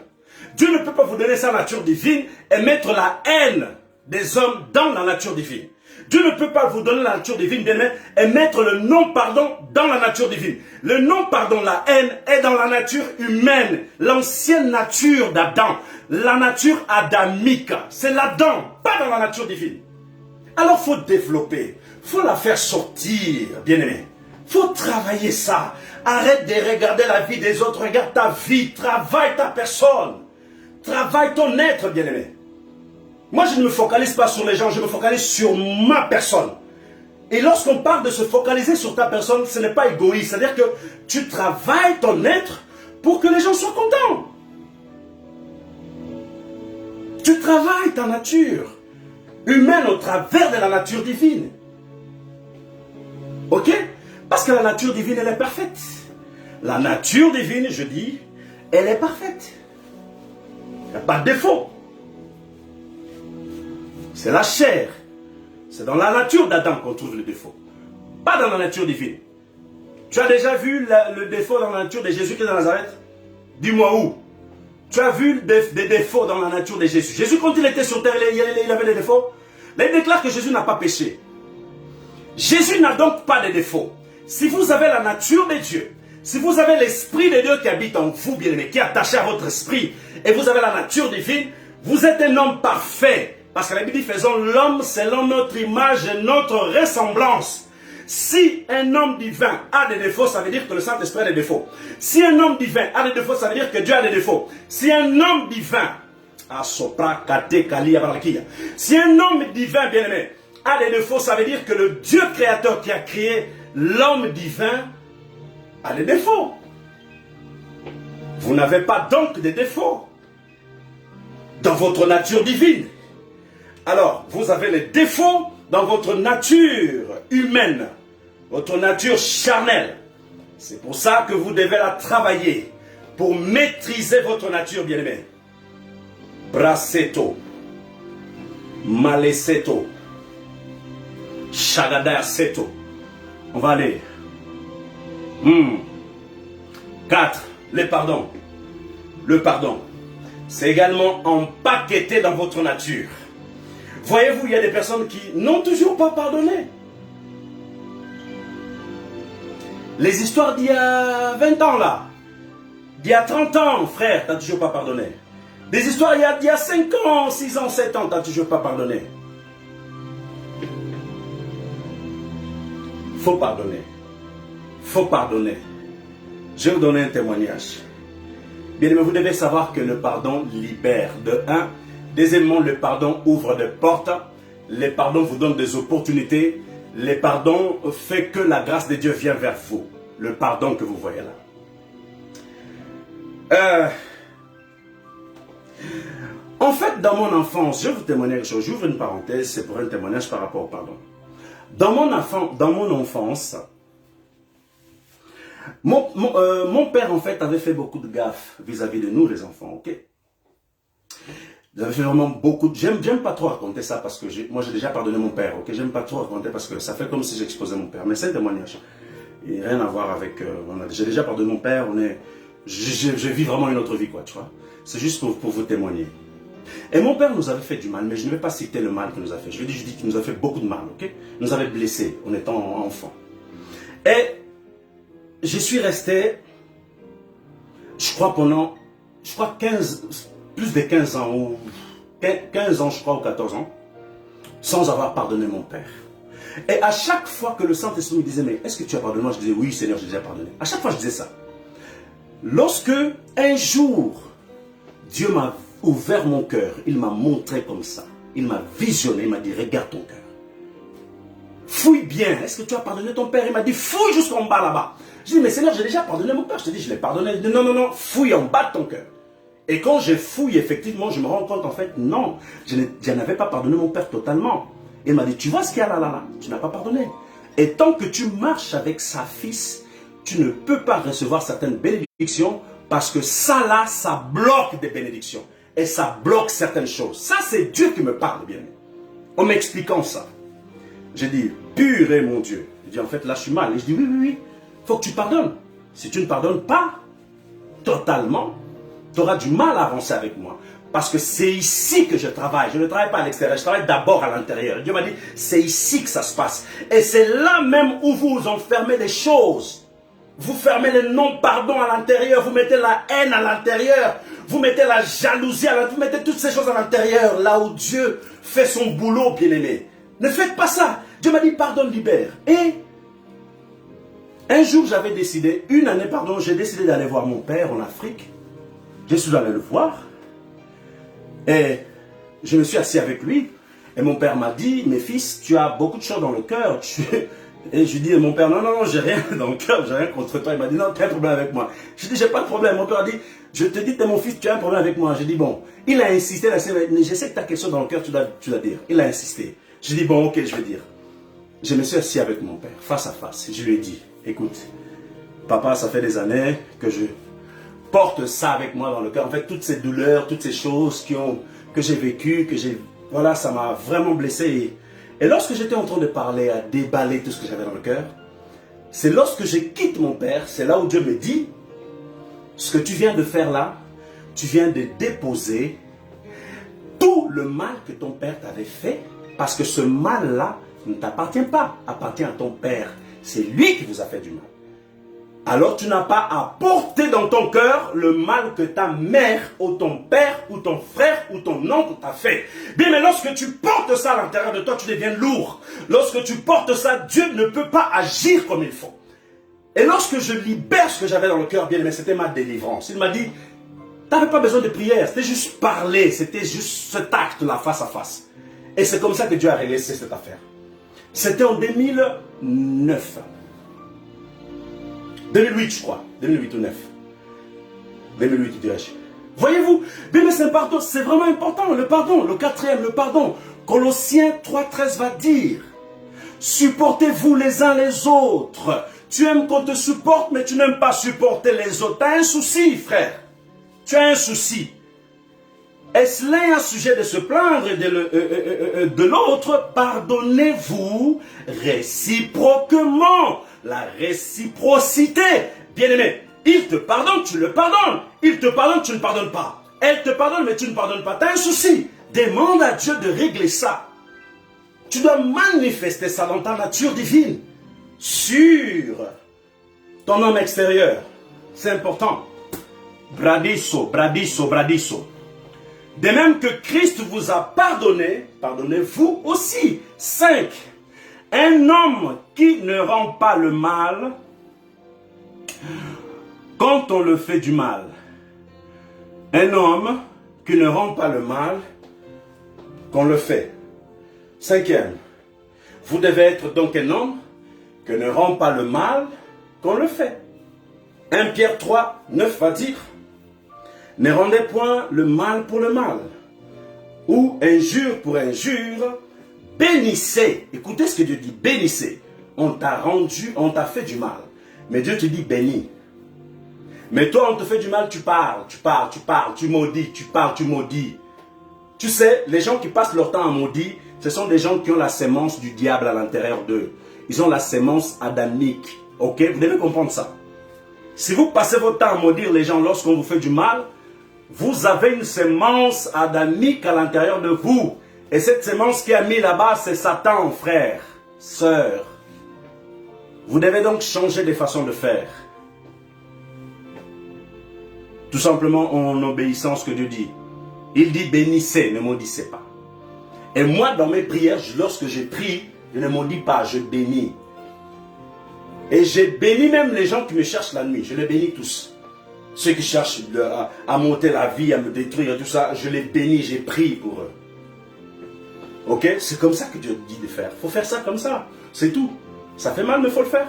Dieu ne peut pas vous donner sa nature divine et mettre la haine des hommes dans la nature divine. Dieu ne peut pas vous donner la nature divine, bien-aimé, et mettre le non-pardon dans la nature divine. Le non-pardon, la haine, est dans la nature humaine, l'ancienne nature d'Adam, la nature adamique. C'est l'Adam, pas dans la nature divine. Alors il faut développer, il faut la faire sortir, bien-aimé. Il faut travailler ça. Arrête de regarder la vie des autres, regarde ta vie, travaille ta personne. Travaille ton être, bien-aimé. Moi, je ne me focalise pas sur les gens, je me focalise sur ma personne. Et lorsqu'on parle de se focaliser sur ta personne, ce n'est pas égoïste. C'est-à-dire que tu travailles ton être pour que les gens soient contents. Tu travailles ta nature humaine au travers de la nature divine. Ok? Parce que la nature divine, elle est parfaite. La nature divine, je dis, elle est parfaite. Il n'y a pas de défaut. C'est la chair. C'est dans la nature d'Adam qu'on trouve le défaut. Pas dans la nature divine. Tu as déjà vu le défaut dans la nature de Jésus-Christ de Nazareth? Dis-moi où. Tu as vu des défauts dans la nature de Jésus. Jésus, quand il était sur terre, il avait des défauts. Là, il déclare que Jésus n'a pas péché. Jésus n'a donc pas de défauts. Si vous avez la nature de Dieu, si vous avez l'Esprit de Dieu qui habite en vous, bien-aimé, qui est attaché à votre esprit, et vous avez la nature divine, vous êtes un homme parfait. Parce que la Bible dit, faisons l'homme selon notre image et notre ressemblance. Si un homme divin a des défauts, ça veut dire que le Saint-Esprit a des défauts. Si un homme divin a des défauts, ça veut dire que Dieu a des défauts. Si un homme divin, si un homme divin, bien-aimé, a des défauts, ça veut dire que le Dieu créateur qui a créé l'homme divin a des défauts. Vous n'avez pas donc des défauts dans votre nature divine. Alors, vous avez les défauts dans votre nature humaine, votre nature charnelle. C'est pour ça que vous devez la travailler pour maîtriser votre nature, bien-aimé. Braceto, Maleseto, Shagadaya Seto. On va aller. 4. Le pardon. Le pardon. C'est également empaqueté dans votre nature. Voyez-vous, il y a des personnes qui n'ont toujours pas pardonné. Les histoires d'il y a 20 ans là, d'il y a 30 ans, frère, tu n'as toujours pas pardonné. Des histoires d'il y a 5 ans, 6 ans, 7 ans, tu n'as toujours pas pardonné. Faut pardonner. Faut pardonner. Je vais vous donner un témoignage. Bien aimé, vous devez savoir que le pardon libère. De 1. Deuxièmement, le pardon ouvre des portes. Le pardon vous donne des opportunités. Le pardon fait que la grâce de Dieu vient vers vous. Le pardon que vous voyez là. En fait, dans mon enfance, je vais vous témoigner quelque chose. J'ouvre une parenthèse, c'est pour un témoignage par rapport au pardon. Dans mon enfance, mon père en fait avait fait beaucoup de gaffes vis-à-vis de nous les enfants, ok? Il avait fait vraiment beaucoup de... J'aime pas trop raconter ça parce que moi j'ai déjà pardonné mon père, ok? J'aime pas trop raconter parce que ça fait comme si j'exposais mon père, mais c'est un témoignage. Il n'y a rien à voir avec... j'ai déjà pardonné mon père, je vis vraiment une autre vie, quoi, tu vois? C'est juste pour vous témoigner. Et mon père nous avait fait du mal, mais je ne vais pas citer le mal qu'il nous a fait. Je dis qu'il nous a fait beaucoup de mal, ok? Il nous avait blessés en étant enfants. Et je suis resté, je crois plus de 15 ans, ou 15 ans, je crois, ou 14 ans, sans avoir pardonné mon père. Et à chaque fois que le Saint-Esprit me disait, mais est-ce que tu as pardonné? Moi, je disais, oui, Seigneur, j'ai déjà pardonné. À chaque fois, je disais ça. Lorsque, un jour, Dieu m'a ouvert mon cœur, il m'a montré comme ça. Il m'a visionné, il m'a dit, regarde ton cœur. Fouille bien, est-ce que tu as pardonné ton père? Il m'a dit, fouille jusqu'en bas là-bas. Je dis, mais Seigneur, j'ai déjà pardonné mon père. Je te dis, je l'ai pardonné. Il dit, non, fouille en bas de ton cœur. Et quand je fouille, effectivement, je me rends compte, en fait, non, je n'avais pas pardonné mon père totalement. Il m'a dit, tu vois ce qu'il y a là, tu n'as pas pardonné. Et tant que tu marches avec sa fils, tu ne peux pas recevoir certaines bénédictions parce que ça là, ça bloque des bénédictions. Et ça bloque certaines choses. Ça, c'est Dieu qui me parle, bien. En m'expliquant ça. J'ai dit, purée, mon Dieu. Il dit, en fait, là, je suis mal. Et je dis, oui. Faut que tu pardonnes. Si tu ne pardonnes pas totalement, tu auras du mal à avancer avec moi. Parce que c'est ici que je travaille. Je ne travaille pas à l'extérieur, je travaille d'abord à l'intérieur. Dieu m'a dit, c'est ici que ça se passe. Et c'est là même où vous enfermez les choses. Vous fermez le non-pardon à l'intérieur, vous mettez la haine à l'intérieur, vous mettez la jalousie à l'intérieur, vous mettez toutes ces choses à l'intérieur, là où Dieu fait son boulot, bien-aimé. Ne faites pas ça. Dieu m'a dit, pardonne, libère. Et un jour, j'avais décidé, une année, pardon, j'ai décidé d'aller voir mon père en Afrique. Je suis allé le voir. Et je me suis assis avec lui. Et mon père m'a dit, mes fils, tu as beaucoup de choses dans le cœur. Et je lui dis, mon père, non, j'ai rien dans le cœur, j'ai rien contre toi. Il m'a dit, non, tu as un problème avec moi. Je dis, j'ai pas de problème. Mon père a dit, je te dis, tu es mon fils, tu as un problème avec moi. J'ai dit, bon, il a insisté, je sais que tu as quelque chose dans le cœur, tu dois dire. Il a insisté. J'ai dit, bon, ok, je vais dire. Je me suis assis avec mon père, face à face. Je lui ai dit, écoute, papa, ça fait des années que je porte ça avec moi dans le cœur. En fait, toutes ces douleurs, toutes ces choses que j'ai vécues, voilà, ça m'a vraiment blessé. Et lorsque j'étais en train de parler, à déballer tout ce que j'avais dans le cœur, c'est lorsque je quitte mon père, c'est là où Dieu me dit, ce que tu viens de faire là, tu viens de déposer tout le mal que ton père t'avait fait, parce que ce mal-là ne t'appartient pas, appartient à ton père. C'est lui qui vous a fait du mal. Alors tu n'as pas à porter dans ton cœur le mal que ta mère ou ton père ou ton frère ou ton oncle t'a fait. Bien, mais lorsque tu portes ça à l'intérieur de toi, tu deviens lourd. Lorsque tu portes ça, Dieu ne peut pas agir comme il faut. Et lorsque je libère ce que j'avais dans le cœur, bien, mais c'était ma délivrance. Il m'a dit, tu n'avais pas besoin de prière, c'était juste parler, c'était juste cet acte-là, face à face. Et c'est comme ça que Dieu a réglé cette affaire. C'était en 2009. 2008, je crois. 2008 ou 9. 2008, dirais-je. Voyez-vous, bien, mais c'est vraiment important. Le pardon, le quatrième, le pardon. Colossiens 3,13 va dire, supportez-vous les uns les autres. Tu aimes qu'on te supporte, mais tu n'aimes pas supporter les autres. Tu as un souci, frère. Tu as un souci. Est-ce là un sujet de se plaindre de l'autre? Pardonnez-vous réciproquement. La réciprocité. Bien-aimé, il te pardonne, tu le pardonnes. Il te pardonne, tu ne pardonnes pas. Elle te pardonne, mais tu ne pardonnes pas. Tu as un souci. Demande à Dieu de régler ça. Tu dois manifester ça dans ta nature divine. Sur ton homme extérieur. C'est important. Bradisso, bradisso, bradisso. De même que Christ vous a pardonné, pardonnez-vous aussi. 5. Un homme qui ne rend pas le mal quand on le fait du mal. Un homme qui ne rend pas le mal qu'on le fait. 5e. Vous devez être donc un homme qui ne rend pas le mal qu'on le fait. 1 Pierre 3, 9 va dire, ne rendez point le mal pour le mal, ou injure pour injure, bénissez. Écoutez ce que Dieu dit, bénissez. On t'a fait du mal. Mais Dieu te dit bénis. Mais toi, on te fait du mal, tu parles, tu maudis, tu parles, tu maudis. Tu sais, les gens qui passent leur temps à maudire, ce sont des gens qui ont la sémence du diable à l'intérieur d'eux. Ils ont la sémence adamique. Ok? Vous devez comprendre ça. Si vous passez votre temps à maudire les gens lorsqu'on vous fait du mal, vous avez une sémence adamique à l'intérieur de vous. Et cette sémence qui a mis là-bas, c'est Satan, frère, sœur. Vous devez donc changer de façon de faire. Tout simplement en obéissant à ce que Dieu dit. Il dit bénissez, ne maudissez pas. Et moi, dans mes prières, lorsque je prie, je ne maudis pas, je bénis. Et j'ai béni même les gens qui me cherchent la nuit. Je les bénis tous. Ceux qui cherchent à monter la vie, à me détruire, tout ça, je les bénis, j'ai prié pour eux. Ok? C'est comme ça que Dieu dit de faire. Il faut faire ça comme ça. C'est tout. Ça fait mal, mais il faut le faire.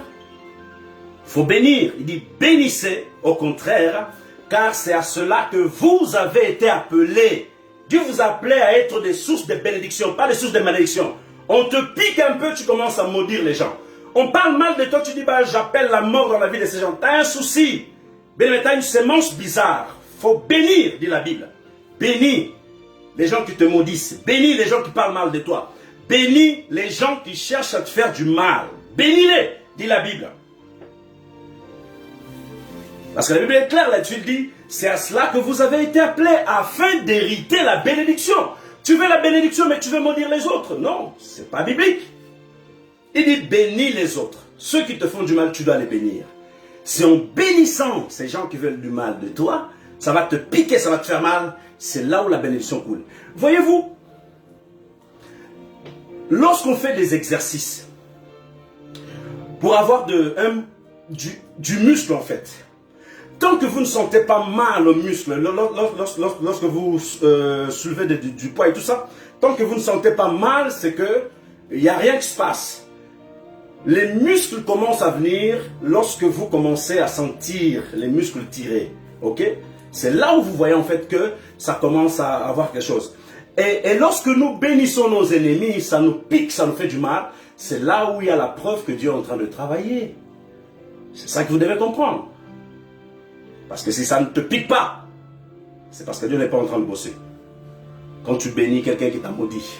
Il faut bénir. Il dit bénissez, au contraire, car c'est à cela que vous avez été appelés. Dieu vous a appelé à être des sources de bénédiction, pas des sources de malédiction. On te pique un peu, tu commences à maudire les gens. On parle mal de toi, tu dis, bah, j'appelle la mort dans la vie de ces gens. Tu as un souci. Mais tu as une sémence bizarre. Il faut bénir, dit la Bible. Bénis les gens qui te maudissent. Bénis les gens qui parlent mal de toi. Bénis les gens qui cherchent à te faire du mal. Bénis-les, dit la Bible. Parce que la Bible est claire là-dessus, il dit, c'est à cela que vous avez été appelés, afin d'hériter la bénédiction. Tu veux la bénédiction, mais tu veux maudire les autres. Non, c'est pas biblique. Il dit, bénis les autres. Ceux qui te font du mal, tu dois les bénir. C'est en bénissant ces gens qui veulent du mal de toi, ça va te piquer, ça va te faire mal. C'est là où la bénédiction coule. Voyez-vous, lorsqu'on fait des exercices, pour avoir du muscle en fait, tant que vous ne sentez pas mal au muscle, lorsque vous soulevez du poids et tout ça, tant que vous ne sentez pas mal, c'est que il n'y a rien qui se passe. Les muscles commencent à venir lorsque vous commencez à sentir les muscles tirer. Ok? C'est là où vous voyez en fait que ça commence à avoir quelque chose. Et lorsque nous bénissons nos ennemis, ça nous pique, ça nous fait du mal. C'est là où il y a la preuve que Dieu est en train de travailler. C'est ça que vous devez comprendre. Parce que si ça ne te pique pas, c'est parce que Dieu n'est pas en train de bosser. Quand tu bénis quelqu'un qui t'a maudit,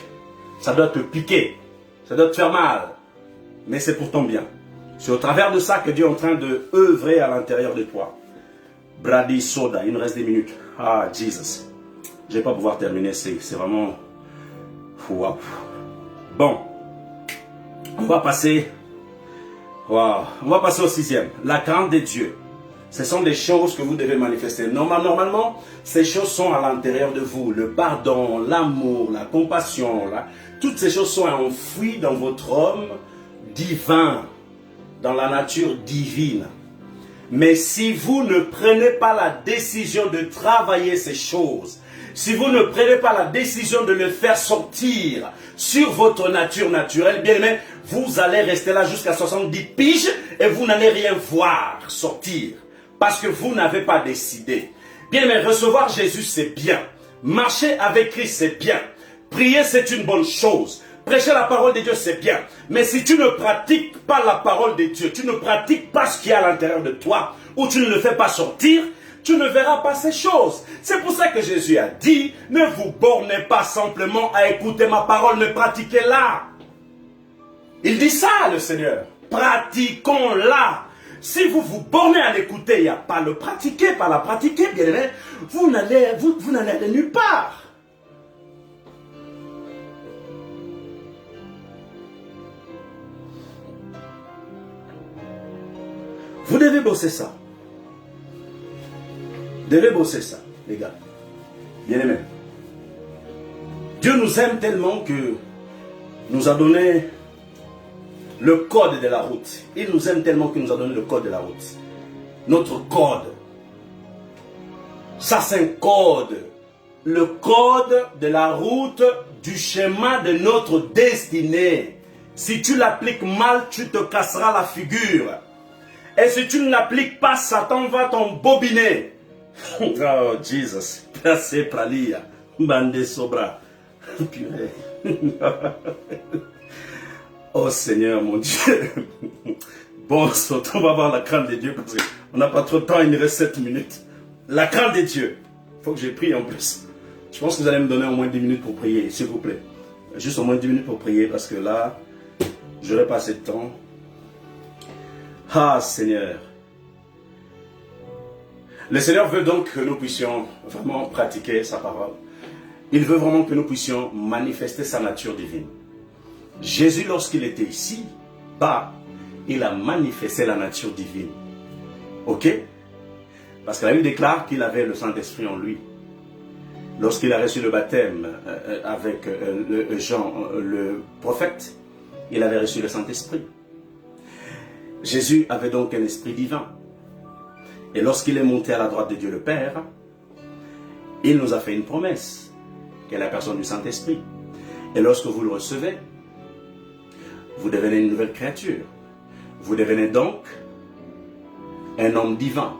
ça doit te piquer, ça doit te faire mal. Mais c'est pour ton bien. C'est au travers de ça que Dieu est en train de œuvrer à l'intérieur de toi. Brady Soda, il nous reste des minutes. Ah, Jesus. Je ne vais pas pouvoir terminer, c'est vraiment... Wow. Bon. On va passer... Wow. On va passer au 6e. La crainte de Dieu. Ce sont des choses que vous devez manifester. Normalement, ces choses sont à l'intérieur de vous. Le pardon, l'amour, la compassion. Toutes ces choses sont enfouies dans votre homme divin, dans la nature divine. Mais si vous ne prenez pas la décision de travailler ces choses, si vous ne prenez pas la décision de le faire sortir sur votre nature naturelle, bien aimé, vous allez rester là jusqu'à 70 piges et vous n'allez rien voir sortir. Parce que vous n'avez pas décidé. Bien aimé, recevoir Jésus c'est bien. Marcher avec Christ c'est bien. Prier c'est une bonne chose. Prêcher la parole de Dieu c'est bien. Mais si tu ne pratiques pas la parole de Dieu, tu ne pratiques pas ce qu'il y a à l'intérieur de toi, ou tu ne le fais pas sortir, tu ne verras pas ces choses. C'est pour ça que Jésus a dit, ne vous bornez pas simplement à écouter ma parole, mais pratiquez-la. Il dit ça, le Seigneur. Pratiquons-la. Si vous vous bornez à l'écouter, il n'y a pas le pratiquer, pas la pratiquer, bien aimé, vous n'allez aller nulle part. Vous devez bosser ça. Vous devez bosser ça, les gars. Bien aimé. Dieu nous aime tellement que nous a donné le code de la route. Il nous aime tellement qu'il nous a donné le code de la route. Notre code. Ça, c'est un code. Le code de la route du chemin de notre destinée. Si tu l'appliques mal, tu te casseras la figure. Et si tu ne l'appliques pas, Satan va t'embobiner. Oh, Jesus. Passez pralia. Bande sobra. Oh Seigneur, mon Dieu. Bon, on va voir la crainte de Dieu parce qu'on n'a pas trop de temps, il nous reste 7 minutes. La crainte de Dieu. Il faut que je prie en plus. Je pense que vous allez me donner au moins 10 minutes pour prier, s'il vous plaît. Juste au moins 10 minutes pour prier parce que là, je n'aurai pas assez de temps. Ah Seigneur. Le Seigneur veut donc que nous puissions vraiment pratiquer sa parole. Il veut vraiment que nous puissions manifester sa nature divine. Jésus, lorsqu'il était ici, il a manifesté la nature divine. Ok? Parce que la Bible déclare qu'il avait le Saint-Esprit en lui. Lorsqu'il a reçu le baptême avec Jean, le prophète, il avait reçu le Saint-Esprit. Jésus avait donc un esprit divin. Et lorsqu'il est monté à la droite de Dieu le Père, il nous a fait une promesse, qui est la personne du Saint-Esprit. Et lorsque vous le recevez, vous devenez une nouvelle créature. Vous devenez donc un homme divin.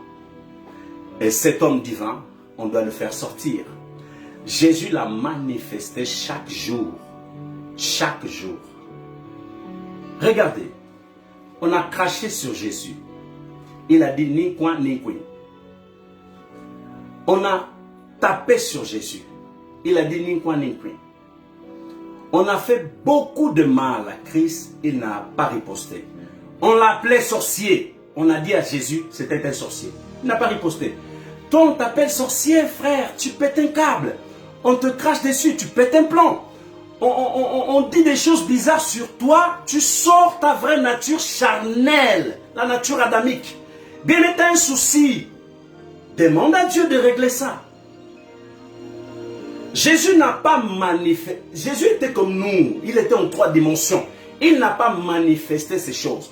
Et cet homme divin, on doit le faire sortir. Jésus l'a manifesté chaque jour. Chaque jour. Regardez. On a craché sur Jésus. Il a dit ni quoi ni quoi. On a tapé sur Jésus. Il a dit ni quoi ni quoi. On a fait beaucoup de mal à Christ. Il n'a pas riposté. On l'appelait sorcier. on a dit à Jésus, c'était un sorcier. Il n'a pas riposté. Toi, on t'appelle sorcier, frère, tu pètes un câble. On te crache dessus, tu pètes un plomb. On dit des choses bizarres sur toi, tu sors ta vraie nature charnelle, la nature adamique. Bien, mais t'as un souci. Demande à Dieu de régler ça. Jésus n'a pas manifesté. Jésus était comme nous, il était en 3 dimensions. Il n'a pas manifesté ces choses.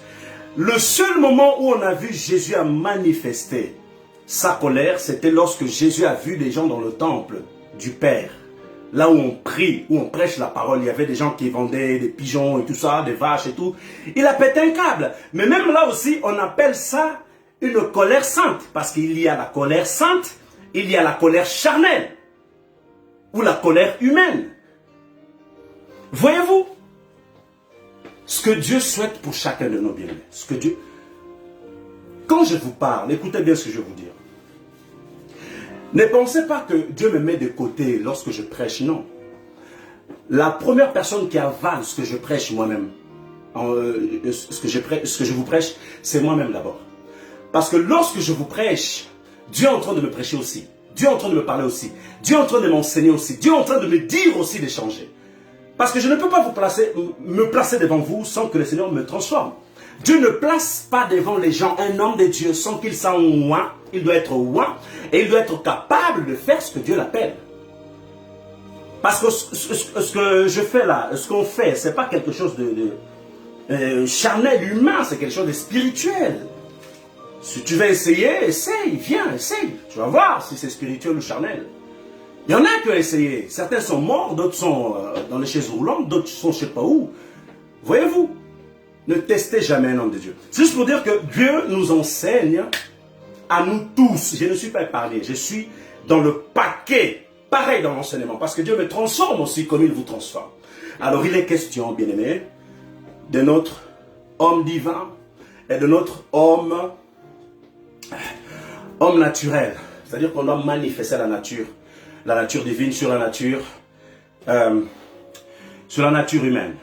Le seul moment où on a vu Jésus a manifesté sa colère, c'était lorsque Jésus a vu des gens dans le temple du Père. Là où on prie, où on prêche la parole, il y avait des gens qui vendaient des pigeons et tout ça, des vaches et tout. Il a pété un câble. Mais même là aussi, on appelle ça une colère sainte. Parce qu'il y a la colère sainte, il y a la colère charnelle. Ou la colère humaine. Voyez-vous ce que Dieu souhaite pour chacun de nos bien-aimés. Ce que Dieu... Quand je vous parle, écoutez bien ce que je vais vous dire. Ne pensez pas que Dieu me met de côté lorsque je prêche, non. La première personne qui avale ce que je prêche moi-même, ce que je vous prêche, c'est moi-même d'abord. Parce que lorsque je vous prêche, Dieu est en train de me prêcher aussi. Dieu est en train de me parler aussi. Dieu est en train de m'enseigner aussi. Dieu est en train de me dire aussi de changer. Parce que je ne peux pas me placer devant vous sans que le Seigneur me transforme. Dieu ne place pas devant les gens un homme de Dieu sans qu'il soit oint. Il doit être oint et il doit être capable de faire ce que Dieu l'appelle. Parce que ce que je fais là, ce qu'on fait, ce n'est pas quelque chose de charnel, humain, c'est quelque chose de spirituel. Si tu veux essayer, essaye, viens, essaye. Tu vas voir si c'est spirituel ou charnel. Il y en a qui ont essayé. Certains sont morts, d'autres sont dans les chaises roulantes, d'autres sont je ne sais pas où. Voyez-vous, ne testez jamais un homme de Dieu. C'est juste pour dire que Dieu nous enseigne à nous tous. Je ne suis pas épargné, je suis dans le paquet, pareil dans l'enseignement, parce que Dieu me transforme aussi comme il vous transforme. Alors il est question, bien-aimés, de notre homme divin et de notre homme naturel. C'est-à-dire qu'on doit manifester la nature divine sur la nature humaine.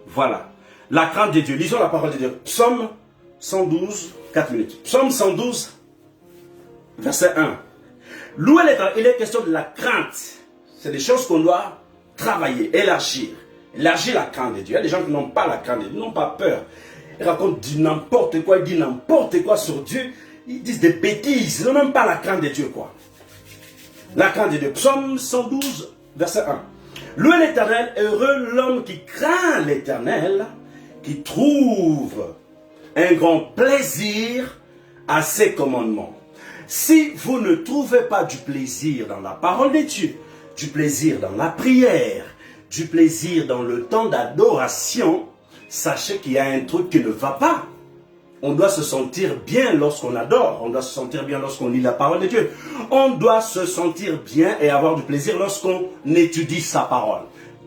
Voilà. La crainte de Dieu. Lisons la parole de Dieu. Psaume 112, 4 minutes. Psaume 112, verset 1. Louer l'Éternel, il est question de la crainte. C'est des choses qu'on doit travailler, élargir. Élargir la crainte de Dieu. Il y a des gens qui n'ont pas la crainte de Dieu, n'ont pas peur. Ils racontent n'importe quoi, ils disent n'importe quoi sur Dieu. Ils disent des bêtises. Ils n'ont même pas la crainte de Dieu, quoi. La crainte de Dieu. Psaume 112, verset 1. Louez l'Éternel, heureux l'homme qui craint l'Éternel, qui trouve un grand plaisir à ses commandements. Si vous ne trouvez pas du plaisir dans la parole de Dieu, du plaisir dans la prière, du plaisir dans le temps d'adoration, sachez qu'il y a un truc qui ne va pas. On doit se sentir bien lorsqu'on adore. On doit se sentir bien lorsqu'on lit la parole de Dieu. On doit se sentir bien et avoir du plaisir lorsqu'on étudie sa parole.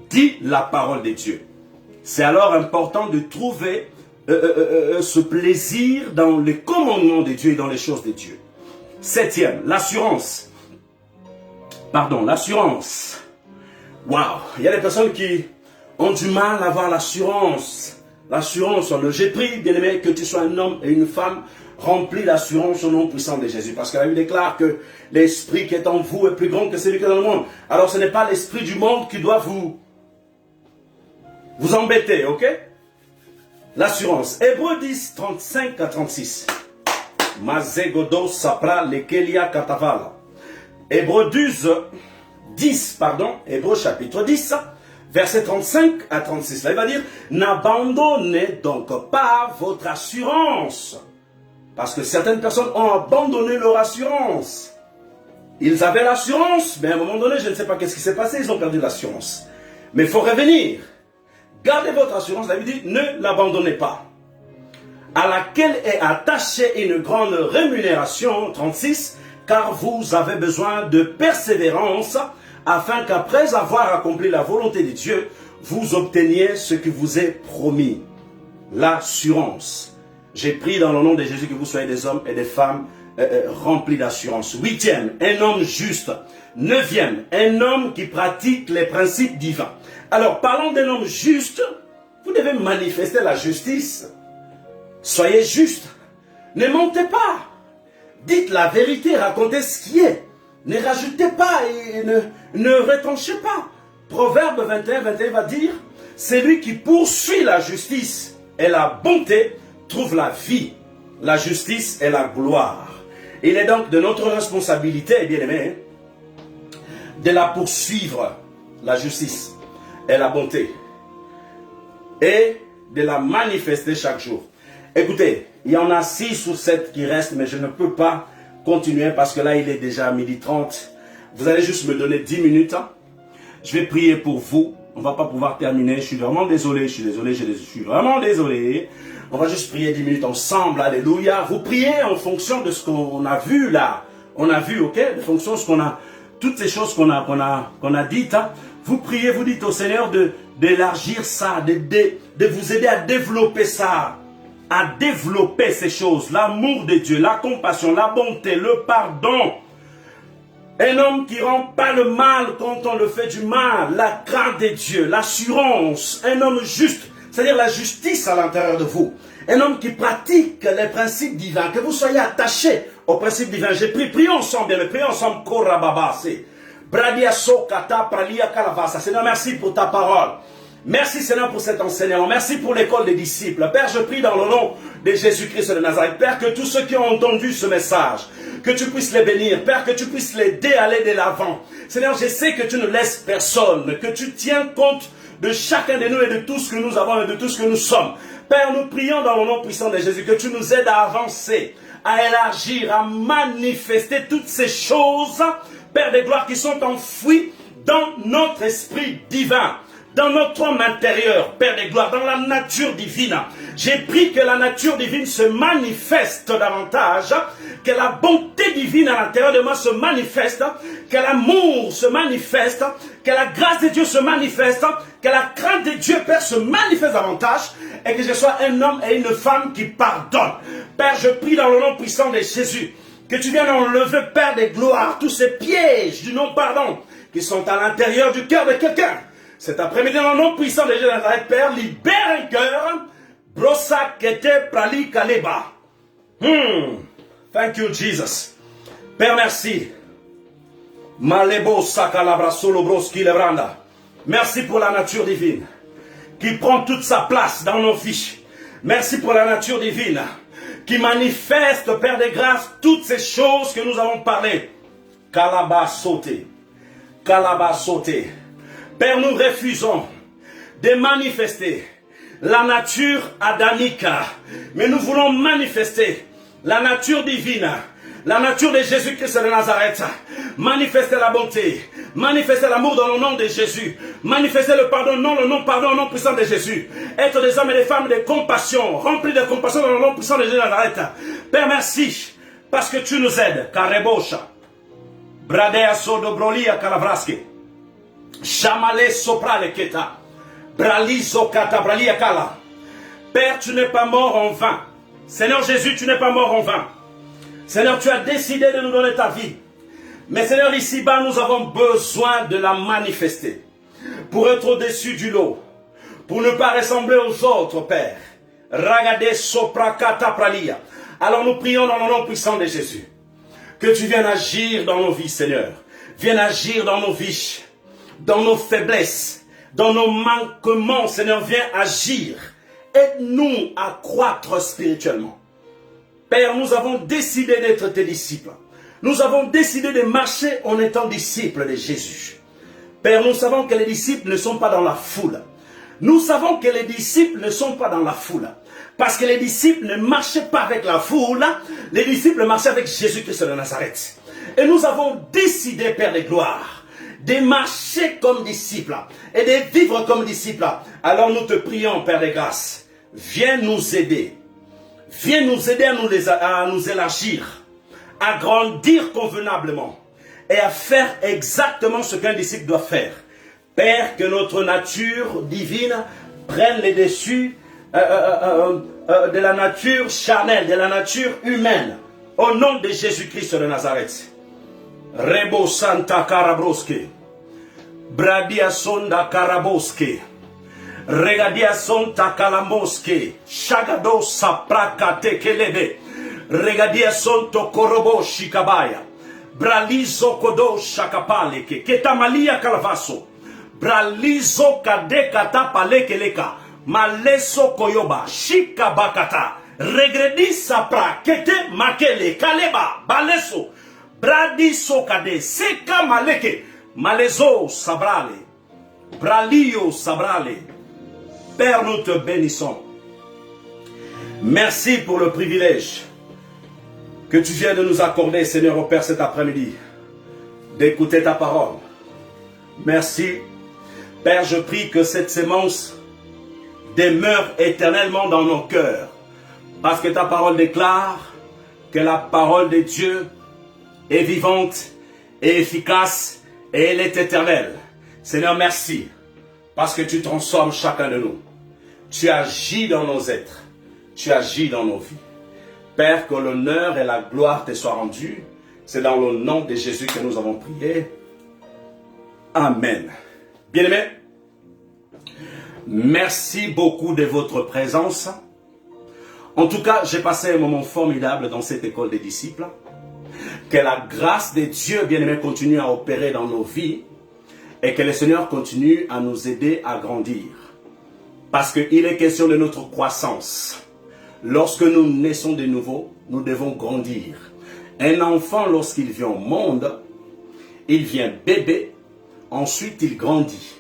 Dit la parole de Dieu. C'est alors important de trouver ce plaisir dans les commandements de Dieu et dans les choses de Dieu. 7e, l'assurance. Pardon, l'assurance. Waouh, il y a des personnes qui ont du mal à avoir l'assurance. L'assurance, j'ai pris, bien-aimé, que tu sois un homme et une femme remplis d'assurance au nom puissant de Jésus. Parce que la Bible déclare que l'esprit qui est en vous est plus grand que celui qui est dans le monde. Alors ce n'est pas l'esprit du monde qui doit vous embêter, ok? L'assurance. Hébreux 10, 35 à 36. Mazegodo sapra lekelia katavala. Hébreux 10, Hébreux chapitre 10. Verset 35 à 36, là il va dire, n'abandonnez donc pas votre assurance. Parce que certaines personnes ont abandonné leur assurance. Ils avaient l'assurance, mais à un moment donné, je ne sais pas qu'est-ce qui s'est passé, ils ont perdu l'assurance. Mais il faut revenir. Gardez votre assurance, la Bible dit, ne l'abandonnez pas. À laquelle est attachée une grande rémunération, 36, car vous avez besoin de persévérance, afin qu'après avoir accompli la volonté de Dieu, vous obteniez ce qui vous est promis. L'assurance. J'ai pris dans le nom de Jésus que vous soyez des hommes et des femmes remplis d'assurance. 8e, un homme juste. 9e, un homme qui pratique les principes divins. Alors, parlons d'un homme juste, vous devez manifester la justice. Soyez juste. Ne mentez pas. Dites la vérité, racontez ce qui est. Ne rajoutez pas et ne retranchez pas. Proverbe 21 va dire, celui qui poursuit la justice et la bonté trouve la vie, la justice et la gloire. Il est donc de notre responsabilité, bien-aimés, de la poursuivre, la justice et la bonté, et de la manifester chaque jour. Écoutez, il y en a 6 ou 7 qui restent, mais je ne peux pas continuer parce que là, il est déjà 12h30. Vous allez juste me donner 10 minutes. Je vais prier pour vous. On ne va pas pouvoir terminer. Je suis vraiment désolé. Je suis vraiment désolé. On va juste prier 10 minutes ensemble. Alléluia. Vous priez en fonction de ce qu'on a vu là. On a vu, ok? En fonction de ce qu'on a, toutes ces choses qu'on a dites. Hein? Vous priez, vous dites au Seigneur d'élargir ça, de vous aider à développer ça. À développer ces choses, l'amour de Dieu, la compassion, la bonté, le pardon. Un homme qui ne rend pas le mal quand on le fait du mal, la crainte de Dieu, l'assurance, un homme juste, c'est-à-dire la justice à l'intérieur de vous. Un homme qui pratique les principes divins, que vous soyez attachés aux principes divins. J'ai pris, prions ensemble, bien, mais prions ensemble, Korababase. Bradia Sokata Pralia Kalavasa. Seigneur, merci pour ta parole. Merci Seigneur pour cet enseignement. Merci pour l'école des disciples. Père, je prie dans le nom de Jésus-Christ de Nazareth. Père, que tous ceux qui ont entendu ce message, que tu puisses les bénir. Père, que tu puisses l'aider à aller de l'avant. Seigneur, je sais que tu ne laisses personne, que tu tiens compte de chacun de nous et de tout ce que nous avons et de tout ce que nous sommes. Père, nous prions dans le nom puissant de Jésus, que tu nous aides à avancer, à élargir, à manifester toutes ces choses, Père des gloires, qui sont enfouies dans notre esprit divin. Dans notre homme intérieur, Père des gloires, dans la nature divine. J'ai pris que la nature divine se manifeste davantage, que la bonté divine à l'intérieur de moi se manifeste, que l'amour se manifeste, que la grâce de Dieu se manifeste, que la crainte de Dieu, Père, se manifeste davantage, et que je sois un homme et une femme qui pardonnent. Père, je prie dans le nom puissant de Jésus, que tu viennes enlever, Père des gloires, tous ces pièges du non-pardon qui sont à l'intérieur du cœur de quelqu'un. Cet après-midi, dans le nom puissant de Jésus, Père, libère un cœur. Brosa kete prali kaleba. Thank you, Jesus. Père, merci. Malebo sakalabra solobroski lebranda. Merci pour la nature divine qui prend toute sa place dans nos vies. Merci pour la nature divine qui manifeste, Père des grâces, toutes ces choses que nous avons parlé. Kalaba sauté. Kalaba sauté. Père, nous refusons de manifester la nature adamique, mais nous voulons manifester la nature divine, la nature de Jésus-Christ de Nazareth. Manifester la bonté, manifester l'amour dans le nom de Jésus, manifester le pardon, non le non-pardon au nom puissant de Jésus. Être des hommes et des femmes de compassion, remplis de compassion dans le nom puissant de Jésus de Nazareth. Père, merci, parce que tu nous aides. Karebosha, Bradea Sodobrolia Kalavraske. Chamale soprale keta. Bralizo kata bralia kala. Père, tu n'es pas mort en vain. Seigneur Jésus, tu n'es pas mort en vain. Seigneur, tu as décidé de nous donner ta vie. Mais Seigneur, ici-bas, nous avons besoin de la manifester. Pour être au-dessus du lot. Pour ne pas ressembler aux autres, Père. Ragade sopra kata pralia. Alors nous prions dans le nom puissant de Jésus. Que tu viennes agir dans nos vies, Seigneur. Viens agir dans nos vies. Dans nos faiblesses, dans nos manquements, Seigneur, viens agir. Aide-nous à croître spirituellement. Père, nous avons décidé d'être tes disciples. Nous avons décidé de marcher en étant disciples de Jésus. Père, nous savons que les disciples ne sont pas dans la foule. Nous savons que les disciples ne sont pas dans la foule. Parce que les disciples ne marchaient pas avec la foule. Les disciples marchaient avec Jésus-Christ de Nazareth. Et nous avons décidé, Père des gloires, de marcher comme disciples et de vivre comme disciples. Alors nous te prions, Père des grâces, viens nous aider. Viens nous aider à nous élargir, à grandir convenablement et à faire exactement ce qu'un disciple doit faire. Père, que notre nature divine prenne les dessus de la nature charnelle, de la nature humaine. Au nom de Jésus-Christ de Nazareth. Rebo Santa Karabroske, Bradia Sonda Karaboske, Regadia Sonta Kalamoske, Shagado Sapraka Tekelebe, Regadia sonto korobo shikabaya. Bralizo kodo shakapaleke. Ketamalia kalavaso. Bralizo kadeka tapaleke leka. Maleso koyoba. Shikabakata. Regredi sapra. Kete makele. Kaleba. Baleso. Bradiso kade. Seka maleke. Malezo sabrale. Bralio sabrale. Père, nous te bénissons. Merci pour le privilège que tu viens de nous accorder, Seigneur, au Père, cet après-midi, d'écouter ta parole. Merci. Père, je prie que cette sémence demeure éternellement dans nos cœurs, parce que ta parole déclare que la parole de Dieu est vivante et efficace et elle est éternelle. Seigneur, merci, parce que tu transformes chacun de nous. Tu agis dans nos êtres, tu agis dans nos vies. Père, que l'honneur et la gloire te soient rendus. C'est dans le nom de Jésus que nous avons prié. Amen. Bien-aimés, merci beaucoup de votre présence. En tout cas, j'ai passé un moment formidable dans cette école des disciples. Que la grâce de Dieu, bien-aimés, continue à opérer dans nos vies et que le Seigneur continue à nous aider à grandir. Parce qu'il est question de notre croissance. Lorsque nous naissons de nouveau, nous devons grandir. Un enfant, lorsqu'il vient au monde, il vient bébé, ensuite il grandit,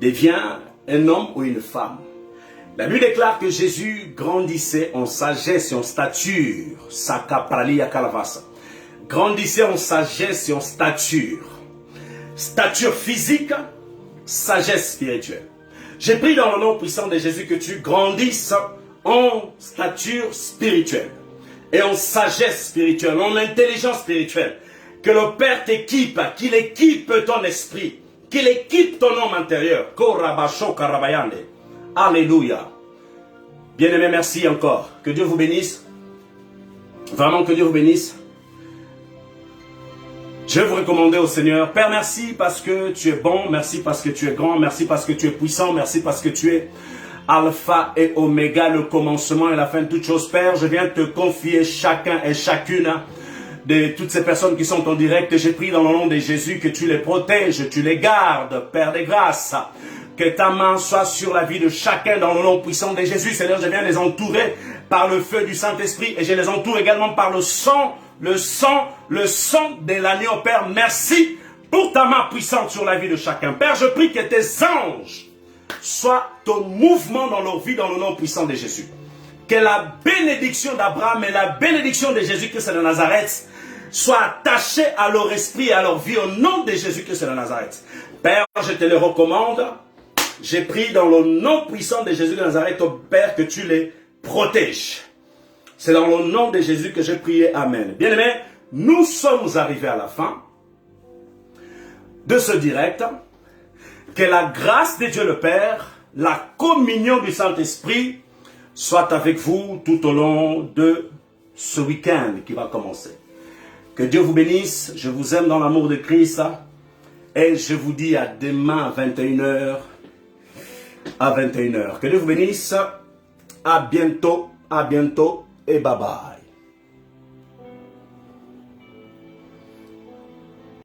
devient un homme ou une femme. La Bible déclare que Jésus grandissait en sagesse et en stature. Sakapralia kalavasa. Grandissait en sagesse et en stature. Stature physique, sagesse spirituelle. J'ai pris dans le nom puissant de Jésus que tu grandisses en stature spirituelle et en sagesse spirituelle, en intelligence spirituelle. Que le Père t'équipe, qu'il équipe ton esprit, qu'il équipe ton homme intérieur. Korabasho karabayande. Alléluia. Bien-aimés, merci encore. Que Dieu vous bénisse. Vraiment, que Dieu vous bénisse. Je vais vous recommander au Seigneur. Père, merci parce que tu es bon. Merci parce que tu es grand. Merci parce que tu es puissant. Merci parce que tu es Alpha et Oméga, le commencement et la fin de toutes choses. Père, je viens te confier chacun et chacune de toutes ces personnes qui sont en direct. J'ai pris dans le nom de Jésus que tu les protèges, tu les gardes, Père des grâces. Que ta main soit sur la vie de chacun dans le nom puissant de Jésus. Seigneur, je viens les entourer par le feu du Saint-Esprit et je les entoure également par le sang de l'agneau. Père, merci pour ta main puissante sur la vie de chacun. Père, je prie que tes anges soient au mouvement dans leur vie dans le nom puissant de Jésus. Que la bénédiction d'Abraham et la bénédiction de Jésus-Christ de Nazareth soient attachées à leur esprit et à leur vie au nom de Jésus-Christ de Nazareth. Père, je te le recommande. J'ai pris dans le nom puissant de Jésus de Nazareth, au Père, que tu les protèges. C'est dans le nom de Jésus que j'ai prié. Amen. Bien-aimés, nous sommes arrivés à la fin de ce direct. Que la grâce de Dieu le Père, la communion du Saint-Esprit soit avec vous tout au long de ce week-end qui va commencer. Que Dieu vous bénisse. Je vous aime dans l'amour de Christ. Et je vous dis à demain à 21h. À 21h. Que Dieu vous bénisse. À bientôt et bye bye.